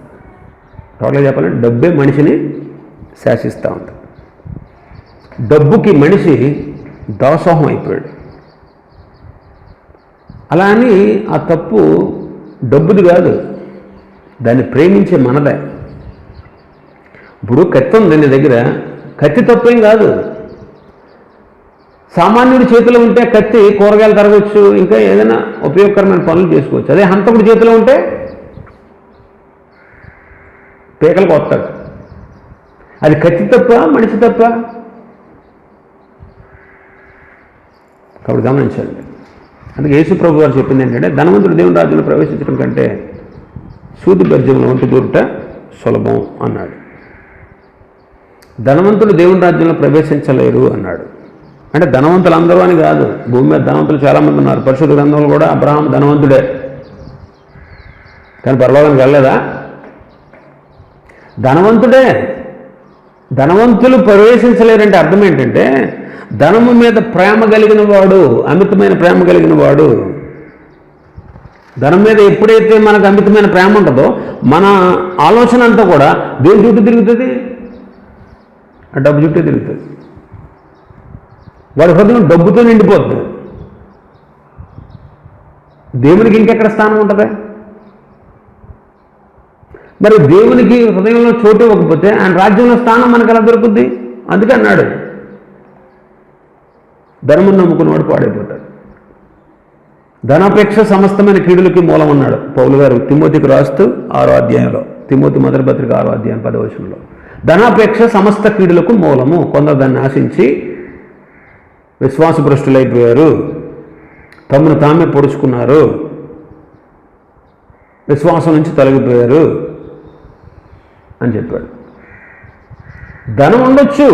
టోటల్గా చెప్పాలంటే డబ్బే మనిషిని శాసిస్తూ ఉంటుంది. డబ్బుకి మనిషి దాసోహం అయిపోయాడు. అలా అని ఆ తప్పు డబ్బుది కాదు, దాన్ని ప్రేమించే మనదే. ఇప్పుడు కత్తి ఉంది నీ దగ్గర, కత్తి తప్పేం కాదు. సామాన్యుడి చేతిలో ఉంటే కత్తి కూరగాయలు తరగవచ్చు, ఇంకా ఏదైనా ఉపయోగకరమైన పనులు చేసుకోవచ్చు. అదే హంతకుడి చేతిలో ఉంటే పీకలు కొత్తాడు. అది కత్తి తప్ప, మనిషి తప్ప? కాబట్టి గమనించండి. అందుకే యేసు ప్రభు గారు చెప్పింది ఏంటంటే, ధనవంతుడు దేవుని రాజ్యంలో ప్రవేశించడం కంటే సూది బెర్జంలో ఒంటి దూరుట సులభం అన్నాడు. ధనవంతుడు దేవుని రాజ్యంలో ప్రవేశించలేరు అన్నాడు. అంటే ధనవంతులు అందరూ అని కాదు, భూమి మీద ధనవంతులు చాలామంది ఉన్నారు. పరిశుద్ధ గ్రంథంలో కూడా అబ్రహాం ధనవంతుడే, కానీ పరలోకానికి వెళ్ళలేదా? ధనవంతుడే. ధనవంతులు ప్రవేశించలేరంటే అర్థం ఏంటంటే, ధనము మీద ప్రేమ కలిగిన వాడు, అమితమైన ప్రేమ కలిగిన వాడు. ధనం మీద ఎప్పుడైతే మనకు అమితమైన ప్రేమ ఉంటుందో మన ఆలోచన అంతా కూడా దేని చుట్టూ తిరుగుతుంది? ఆ డబ్బు చుట్టూ తిరుగుతుంది. వాడి హృదయం డబ్బుతో నిండిపోతుంది. దేవునికి ఇంకెక్కడ స్థానం ఉంటుంది? మరి దేవునికి హృదయంలో చోటు ఇవ్వకపోతే ఆయన రాజ్యంలో స్థానం మనకు ఎలా దొరుకుద్ది? అందుకే అన్నాడు, ధనమును నమ్ముకున్నవాడు పాడైపోతాడు. ధనాపేక్ష సమస్తమైన కీడులకి మూలం అన్నాడు పౌలు గారు తిమోతికి రాస్తూ 6వ అధ్యాయంలో, తిమోతి మొదటి పత్రిక 6వ అధ్యాయం 10వ వచనంలో. ధనాపేక్ష సమస్త కీడులకు మూలము. కొందరు దాన్ని ఆశించి విశ్వాసభ్రష్టులైపోయారు, తమను తామే పొడుచుకున్నారు, విశ్వాసం నుంచి తొలగిపోయారు అని చెప్పాడు. ధనం ఉండొచ్చు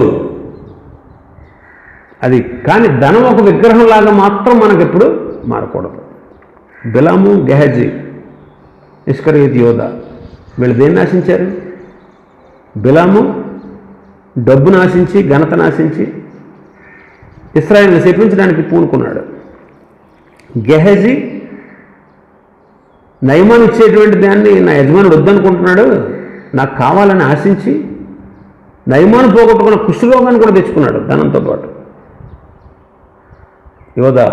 అది, కానీ ధనం ఒక విగ్రహంలాగా మాత్రం మనకెప్పుడు మారకూడదు. బిలాము, గెహజీ, ఇస్కరియోతు యోధా వీళ్ళు దేన్ని ఆశించారు? బిలాము డబ్బును ఆశించి, ఘనతను ఆశించి ఇశ్రాయేలుని శపించడానికి పూనుకున్నాడు. గెహజీ నయమాను ఇచ్చేటువంటి దాన్ని నా యజమానుడు వద్దనుకుంటున్నాడు, నాకు కావాలని ఆశించి నయమాను పోగొట్టుకున్న కుష్ఠరోగాన్ని కూడా తెచ్చుకున్నాడు ధనంతో పాటు. యోధా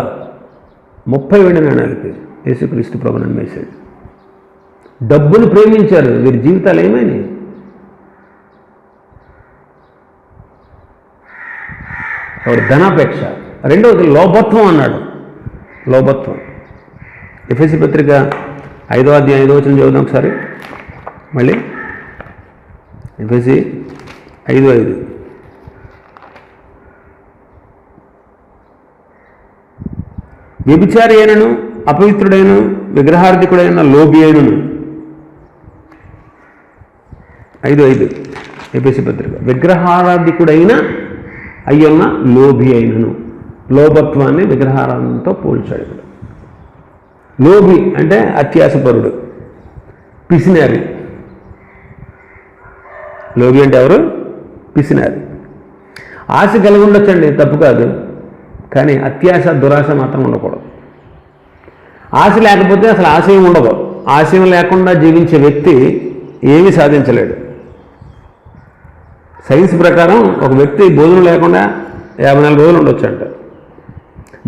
30 వెండి నాణాలకి యేసుక్రీస్తు ప్రభువుని నమ్మేశాడు. డబ్బును ప్రేమించారు, వీరి జీవితాలు ఏమైనాయి? ఒకటి ధనాపేక్ష, రెండవది లోభత్వం అన్నాడు. లోభత్వం. ఎఫెసీ పత్రిక 5వ అధ్యాయం 5వ వచనం చదువుదాం ఒకసారి మళ్ళీ. ఎఫెసీ 5:5. వ్యభిచారి అయినను, అపవిత్రుడైన, విగ్రహార్థికుడైన, లోబి అయినను. 5:5 ఎఫెసీ పత్రిక. విగ్రహారాధికుడైన అయ్యున్న లోబి అయినను. లోభత్వాన్ని విగ్రహారాధనతో పోల్చాడు ఇక్కడ. లోబి అంటే అత్యాసపరుడు, పిసినారి. లోబి అంటే ఎవరు? పిసినారి. ఆశ కలిగి ఉండొచ్చండి, తప్పు కాదు, కానీ అత్యాశ, దురాశ మాత్రం ఉండకూడదు. ఆశ లేకపోతే అసలు ఆశయం ఉండదు. ఆశయం లేకుండా జీవించే వ్యక్తి ఏమీ సాధించలేడు. సైన్స్ ప్రకారం ఒక వ్యక్తి భోజనం లేకుండా 54 రోజులు ఉండొచ్చు అంట,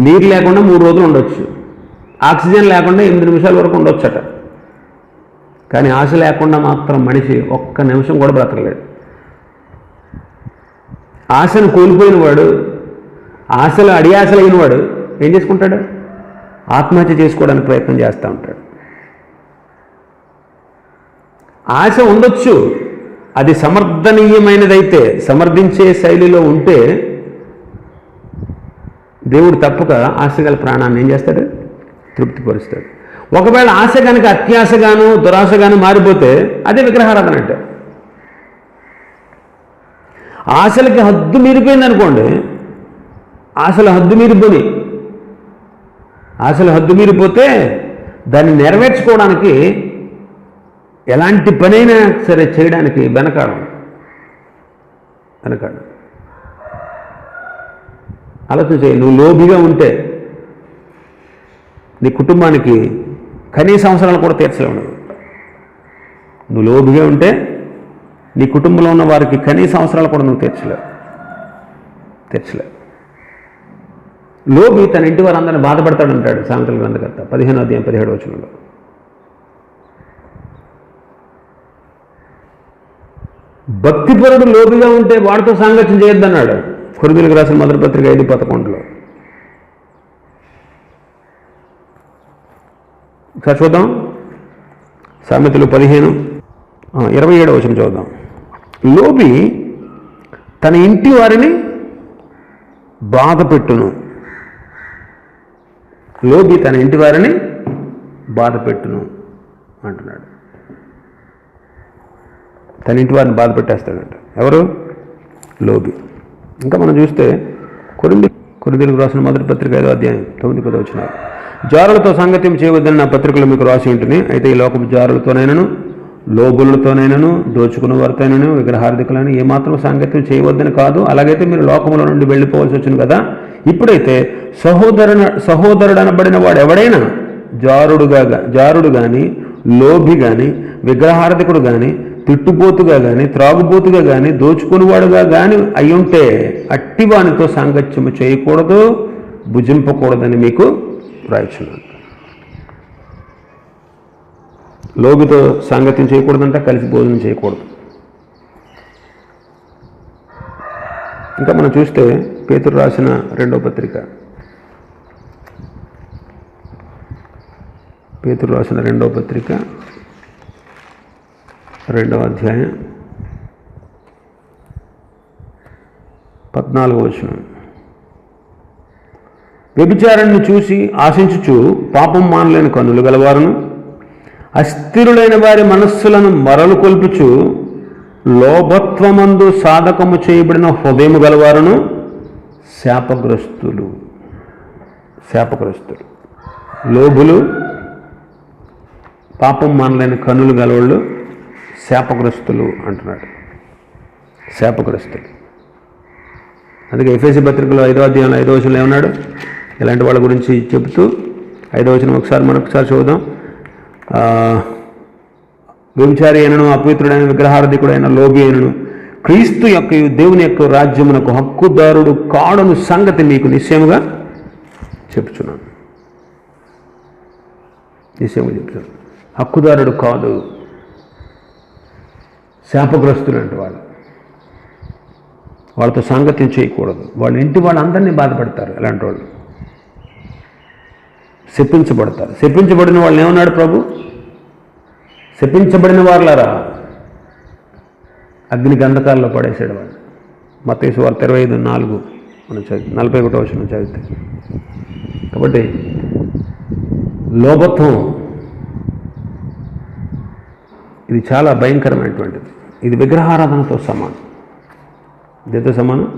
నీరు లేకుండా 3 రోజులు ఉండొచ్చు, ఆక్సిజన్ లేకుండా 8 నిమిషాల వరకు ఉండొచ్చట. కానీ ఆశ లేకుండా మాత్రం మనిషి ఒక్క నిమిషం కూడా బ్రతకలేడు. ఆశను కోల్పోయిన వాడు, ఆశలు అడియాశలైన వాడు ఏం చేసుకుంటాడు? ఆత్మహత్య చేసుకోవడానికి ప్రయత్నం చేస్తూ ఉంటాడు. ఆశ ఉండొచ్చు, అది సమర్థనీయమైనదైతే, సమర్థించే శైలిలో ఉంటే దేవుడు తప్పక ఆశగల ప్రాణాన్ని ఏం చేస్తాడు? తృప్తిపరుస్తాడు. ఒకవేళ ఆశ కనుక అత్యాశగాను, దురాశగాను మారిపోతే అదే విగ్రహారాధన అంటే. ఆశలకి హద్దు మీరిపోయింది అనుకోండి, ఆశలు హద్దు మీరిపోయి, ఆశలు హద్దు మీరిపోతే దాన్ని నెరవేర్చుకోవడానికి ఎలాంటి పనైనా సరే చేయడానికి వెనకాడు. ఆలోచన చేయి. నువ్వు లోబిగా ఉంటే నీ కుటుంబానికి కనీస అవసరాలు కూడా తీర్చలేవు. నువ్వు లోబిగా ఉంటే నీ కుటుంబంలో ఉన్న వారికి కనీస అవసరాలు కూడా నువ్వు తీర్చలేవు. లోబి తన ఇంటి వారందరిని బాధపడతాడు అంటాడు సామెతల గ్రంథకర్త 15వ అధ్యాయం 17వ వచనంలో. భక్తిపరుడు లోబిగా ఉంటే వాడితో సాంగత్యం చేయొద్దన్నాడు కొరింథీయులకు రాసిన మొదటి పత్రిక 5:11. ఒకసారి చూద్దాం, సామెతలు 15:27 వచనం చూద్దాం. లోబి తన ఇంటి వారిని బాధ పెట్టును. లోబి తన ఇంటి వారిని బాధ పెట్టును అంటున్నాడు. తన ఇంటి వారిని బాధ పెట్టేస్తాడంట. ఎవరు? లోబి. ఇంకా మనం చూస్తే కొరింథీయులకు రాసిన మొదటి పత్రిక 5వ అధ్యాయం 9-10 వచనాలు. జారులతో సాంగత్యం చేయవద్దని నా పత్రికలో మీకు రాసి ఉంటుంది. అయితే ఈ లోకపు జారులతోనైనను, లోబులతోనైనను, దోచుకున్న వారితోనైనా, విగ్రహార్థికులను ఏమాత్రం సాంగత్యం చేయవద్దని కాదు. అలాగైతే మీరు లోకంలో నుండి వెళ్ళిపోవాల్సి వచ్చింది కదా. ఇప్పుడైతే సహోదరుడు అనబడిన వాడు ఎవడైనా జారుడు కానీ, లోభి కానీ, విగ్రహార్థికుడు కానీ, తిట్టుబోతుగా కానీ, త్రాగుబోతుగా కానీ, దోచుకునివాడుగా కానీ అయ్యుంటే అట్టివానితో సాంగత్యము చేయకూడదు, భుజింపకూడదని మీకు రాయించున్నాను. లోబితో సాంగత్యం చేయకూడదంట, కలిసి భోజనం చేయకూడదు. ఇంకా మనం చూస్తే పేతురు రాసిన రెండవ పత్రిక, పేతురు రాసిన రెండవ పత్రిక 2వ అధ్యాయం 14వ వచనం. వ్యభిచారాన్ని చూసి ఆశించుచు పాపం మానలేని కన్నులు గలవారును, అస్థిరులైన వారి మనస్సులను మరలు కొల్పుచు లోభత్వమందు సాధకము చేయబడిన హృదయము గలవారును శాపగ్రస్తులు. లోభులు, పాపం మానలేని కన్నులు గలవాళ్ళు శాపగ్రస్తులు అంటున్నాడు. శాపగ్రస్తులు. అందుకే ఎఫెసీ పత్రికలో 5వ అధ్యాయంలో 5వ వచనంలో ఏమన్నాడు? ఇలాంటి వాళ్ళ గురించి చెబుతూ 5వ వచనం మరొకసారి చూద్దాం. వ్యభిచారి అయినను, అపవిత్రుడైన, విగ్రహారాధికుడైన, లోబి అయినను క్రీస్తు యొక్క దేవుని యొక్క రాజ్యమునకు హక్కుదారుడు కాడను సంగతి మీకు నిశ్చయముగా చెప్తున్నాను. హక్కుదారుడు కాదు, శాపగ్రస్తులు అంటే వాళ్ళతో సాంగత్యం చేయకూడదు. వాళ్ళ ఇంటి వాళ్ళందరినీ బాధపడతారు. ఇలాంటి వాళ్ళు శపించబడతారు. శపించబడిన వాళ్ళు ఏమన్నాడు ప్రభు? శపించబడిన వాళ్ళారా అగ్ని గంధకాల్లో పడేసాడు వాళ్ళు. మత్తయి సువార్త 25:4 మనం చదివి 41వ వచనం చదివితే. కాబట్టి లోభత్వం ఇది చాలా భయంకరమైనటువంటిది. ఇది విగ్రహారాధనతో సమానం. దేంతో సమానం?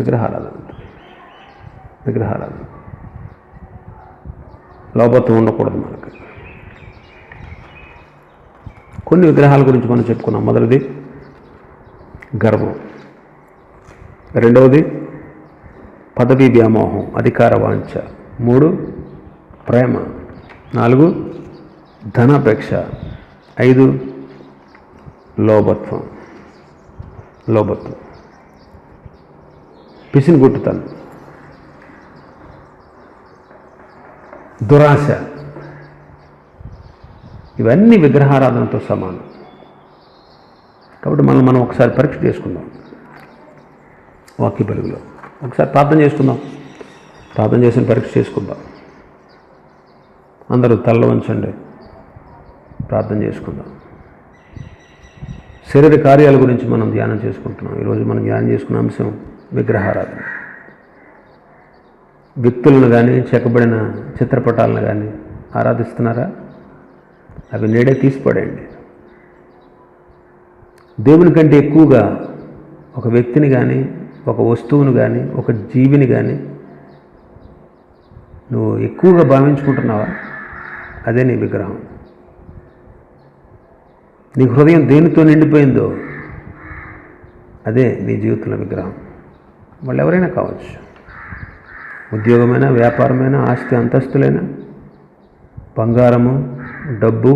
విగ్రహారాధన. లోభత్వం ఉండకూడదు మనకు. కొన్ని విగ్రహాల గురించి మనం చెప్పుకున్నాం. మొదటిది గర్వం, రెండవది పదవీ వ్యామోహం, అధికార వాంఛ, 3 ప్రేమ, 4 ధనాపేక్ష, 5 లోభత్వం. పిసినిగొట్టుతనం, దురాశ, ఇవన్నీ విగ్రహారాధనతో సమానం. కాబట్టి మనం ఒకసారి పరీక్ష చేసుకుందాం. వాక్య వెలుగులో ఒకసారి ప్రార్థన చేసుకుందాం. ప్రార్థన చేసిన పరీక్ష చేసుకుందాం. అందరూ తల్ల వంచండి, ప్రార్థన చేసుకుందాం. శరీర కార్యాల గురించి మనం ధ్యానం చేసుకుంటున్నాం. ఈరోజు మనం ధ్యానం చేసుకున్న అంశం విగ్రహారాధన. వ్యక్తులను కానీ, చెక్కబడిన చిత్రపటాలను కానీ ఆరాధిస్తున్నారా? అవి నేడే తీసిపడేయండి. దేవుని కంటే ఎక్కువగా ఒక వ్యక్తిని కానీ, ఒక వస్తువును కానీ, ఒక జీవిని కానీ నువ్వు ఎక్కువగా భావించుకుంటున్నావా? అదే నీ విగ్రహం. నీ హృదయం దేనితో నిండిపోయిందో అదే నీ జీవితంలో విగ్రహం. వాళ్ళు ఎవరైనా కావచ్చు. ఉద్యోగమైనా, వ్యాపారమైనా, ఆస్తి అంతస్తులైనా, బంగారము, డబ్బు,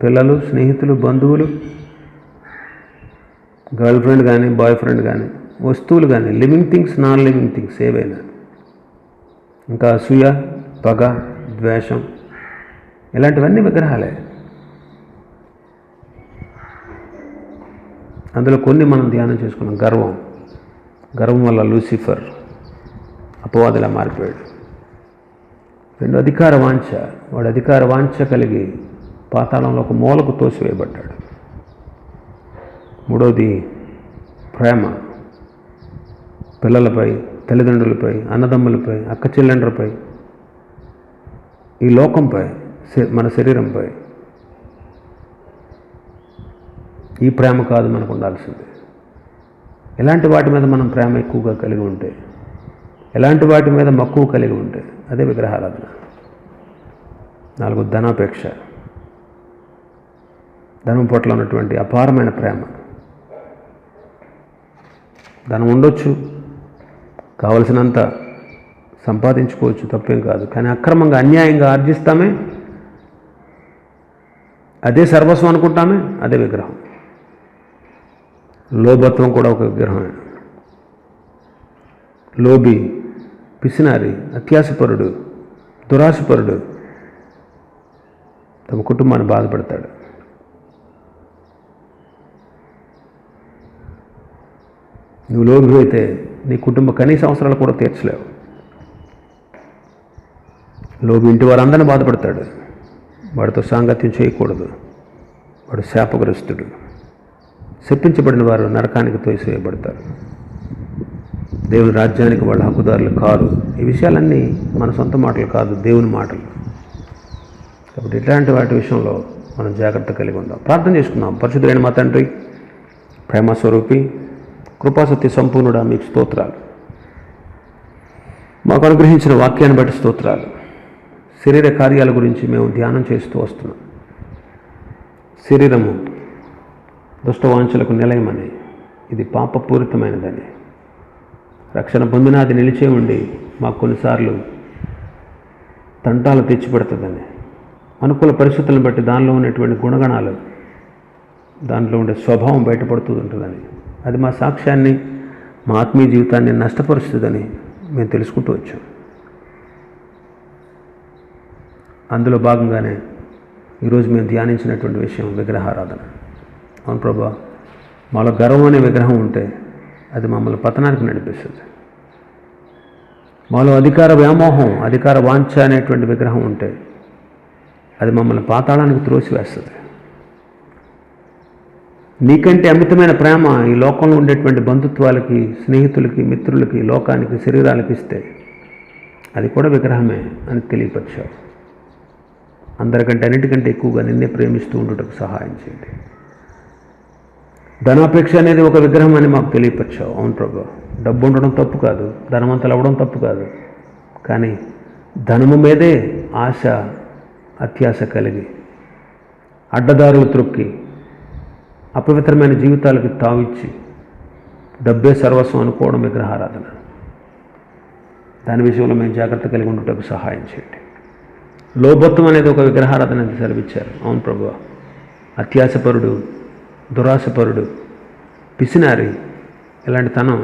పిల్లలు, స్నేహితులు, బంధువులు, గర్ల్ ఫ్రెండ్ కానీ, బాయ్ ఫ్రెండ్ కానీ, వస్తువులు కానీ, living things, non living things ఏవైనా, ఇంకా అసూయ, పగ, ద్వేషం, ఇలాంటివన్నీ విగ్రహాలే. అందులో కొన్ని మనం ధ్యానం చేసుకున్నాం. గర్వం వల్ల లూసిఫర్ అపవాదిలా మారిపోయాడు. 2 అధికార వాంఛ. వాడు అధికార వాంఛ కలిగి పాతాళంలో ఒక మూలకు తోసివేయబడ్డాడు. 3వది ప్రేమ. పిల్లలపై, తల్లిదండ్రులపై, అన్నదమ్ములపై, అక్క చెల్లెండ్రపై, ఈ లోకంపై, మన శరీరంపై. ఈ ప్రేమ కాదు మనకు ఉండాల్సింది. ఎలాంటి వాటి మీద మనం ప్రేమ ఎక్కువగా కలిగి ఉంటే, ఎలాంటి వాటి మీద మక్కువ కలిగి ఉంటే అదే విగ్రహారాధన. 4 ధనాపేక్ష. ధనం పట్ల ఉన్నటువంటి అపారమైన ప్రేమ. ధనం ఉండొచ్చు, కావలసినంత సంపాదించుకోవచ్చు, తప్పేం కాదు. కానీ అక్రమంగా, అన్యాయంగా ఆర్జిస్తామే, అదే సర్వస్వం అనుకుంటామే, అదే విగ్రహం. లోభత్వం కూడా ఒక విగ్రహమే. లోబి, పిసినారి, అత్యాశపరుడు, దురాశపరుడు తమ కుటుంబాన్ని బాధపడతాడు. నువ్వు లోబి అయితే నీ కుటుంబ కనీస అవసరాలు కూడా తీర్చలేవు. లోబి ఇంటి వారందరినీ బాధపడతాడు. వాడితో సాంగత్యం చేయకూడదు. వాడు శాపగ్రస్తుడు. శపించబడిన వారు నరకానికి తోసివేయబడతారు. దేవుని రాజ్యానికి వాళ్ళ హక్కుదారులు కారు. ఈ విషయాలన్నీ మన సొంత మాటలు కాదు, దేవుని మాటలు. కాబట్టి ఇట్లాంటి వాటి విషయంలో మనం జాగ్రత్త కలిగి ఉందాం. ప్రార్థన చేసుకుందాం. పరిశుద్ధుడైన మా తండ్రి, ప్రేమస్వరూపి, కృపాసత్య సంపూర్ణుడా, మీకు స్తోత్రాలు. మాకు అనుగ్రహించిన వాక్యాన్ని బట్టి స్తోత్రాలు. శరీర కార్యాల గురించి మేము ధ్యానం చేస్తూ వస్తున్నాం. శరీరము దుష్టవాంఛలకు నిలయమని, ఇది పాపపూరితమైనదని, రక్షణ పొందిన అది నిలిచే ఉండి మాకు కొన్నిసార్లు తంటాలు తెచ్చిపెడుతుందని, అనుకూల పరిస్థితులను బట్టి దానిలో ఉన్నటువంటి గుణగణాలు, దాంట్లో ఉండే స్వభావం బయటపడుతూ ఉంటుందని, అది మా సాక్ష్యాన్ని, మా ఆత్మీయ జీవితాన్ని నష్టపరుస్తుందని మేము తెలుసుకుంటూ వచ్చాం. అందులో భాగంగానే ఈరోజు మేము ధ్యానించినటువంటి విషయం విగ్రహారాధన. అవును ప్రభా, మాలో గర్వం అనే విగ్రహం ఉంటే అది మమ్మల్ని పతనానికి నడిపిస్తుంది. మాలో అధికార వ్యామోహం, అధికార వాంఛ అనేటువంటి విగ్రహం ఉంటే అది మమ్మల్ని పాతాళానికి త్రోసివేస్తుంది. నీకంటే అమితమైన ప్రేమ ఈ లోకంలో ఉండేటువంటి బంధుత్వాలకి, స్నేహితులకి, మిత్రులకి, లోకానికి, శరీరాలకి ఇస్తే అది కూడా విగ్రహమే అని తెలియపరిచావు. అందరికంటే అన్నిటికంటే ఎక్కువగా నిన్నే ప్రేమిస్తూ ఉండుటకు సహాయం చేయండి. ధనాపేక్ష అనేది ఒక విగ్రహం అని మాకు తెలియపరిచావు. అవును ప్రభు, డబ్బు ఉండడం తప్పు కాదు, ధనవంతులు అవ్వడం తప్పు కాదు. కానీ ధనము మీదే ఆశ, అత్యాశ కలిగి అడ్డదారులు త్రొక్కి అపవిత్రమైన జీవితాలకు తావిచ్చి డబ్బే సర్వస్వం అనుకోవడం విగ్రహారాధన. దాని విషయంలో మేము జాగ్రత్త కలిగి ఉండటకు సహాయం చేయండి. లోభత్వం అనేది ఒక విగ్రహారాధన అని సెలవిచ్చారు. అవును ప్రభు, అత్యాశపరుడు, దురాశపరుడు, పిసినారి,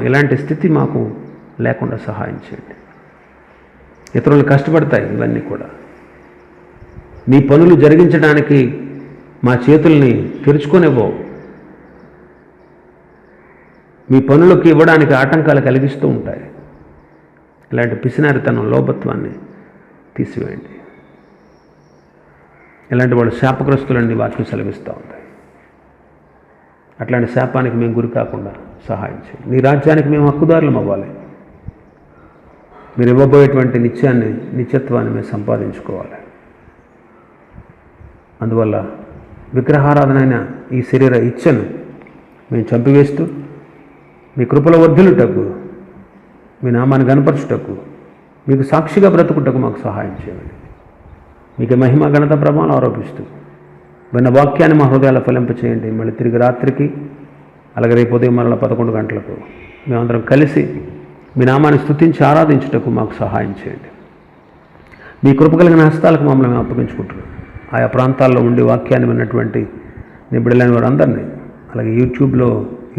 ఇలాంటి స్థితి మాకు లేకుండా సహాయం చేయండి. ఇతరులు కష్టపడతాయి ఇవన్నీ కూడా. నీ పనులు జరిగించడానికి మా చేతుల్ని తెరుచుకొనివ్వవు. మీ పనులకు ఇవ్వడానికి ఆటంకాలు కలిగిస్తూ ఉంటాయి. ఇలాంటి పిసినారితనం, లోభత్వాన్ని తీసివేయండి. ఇలాంటి వాళ్ళు శాపగ్రస్తులని వాక్యం సెలవిస్తూ ఉంటాయి. అట్లాంటి శాపానికి మేము గురి కాకుండా సహాయం చేయండి. నీ రాజ్యానికి మేము హక్కుదారులం అవ్వాలి. మీరు ఇవ్వబోయేటువంటి నిత్యత్వాన్ని మేము సంపాదించుకోవాలి. అందువల్ల విగ్రహారాధన అయిన ఈ శరీర ఇచ్ఛను మేము చంపివేస్తూ మీ కృపలో వర్ధిల్లుటకు, మీ నామాన్ని గణపరచుటకు, మీకు సాక్షిగా బ్రతుకుటకు మాకు సహాయం చేయండి. మీకు మహిమ, ఘనత, ప్రభావం ఆరోపిస్తూ విన్న వాక్యాన్ని మా హృదయాల ఫలింపచేయండి. మళ్ళీ తిరిగి రాత్రికి, అలాగే రేపు ఉదయం మరలా 11 గంటలకు మేమందరం కలిసి మీ నామాన్ని స్తుతించి ఆరాధించుటకు మాకు సహాయం చేయండి. మీ కృప కలిగిన హస్తాలకు మమ్మల్ని మేము అప్పగించుకుంటున్నాం. ఆయా ప్రాంతాల్లో ఉండి వాక్యాన్ని విన్నటువంటి నీ బిడ్డలైన వారందరినీ, అలాగే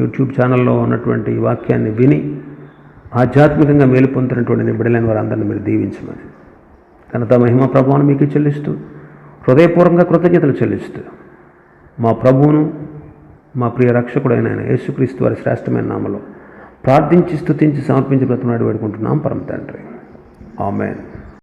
యూట్యూబ్ ఛానల్లో ఉన్నటువంటి ఈ వాక్యాన్ని విని ఆధ్యాత్మికంగా మేలు పొందుతున్నటువంటి నీ బిడ్డలైన వారందరినీ మీరు దీవించమని, ఘనత, మహిమ, ప్రభావం మీకు చెల్లిస్తూ, హృదయపూర్వకంగా కృతజ్ఞతలు చెల్లిస్తూ, మా ప్రభువును, మా ప్రియ రక్షకుడైన యేసుక్రీస్తు వారి శ్రేష్టమైన నామలో ప్రార్థించి, స్తుతించి, సమర్పించి బ్రతుకున్నాడు వేడుకుంటున్నాం పరమ తండ్రి. ఆమేన్.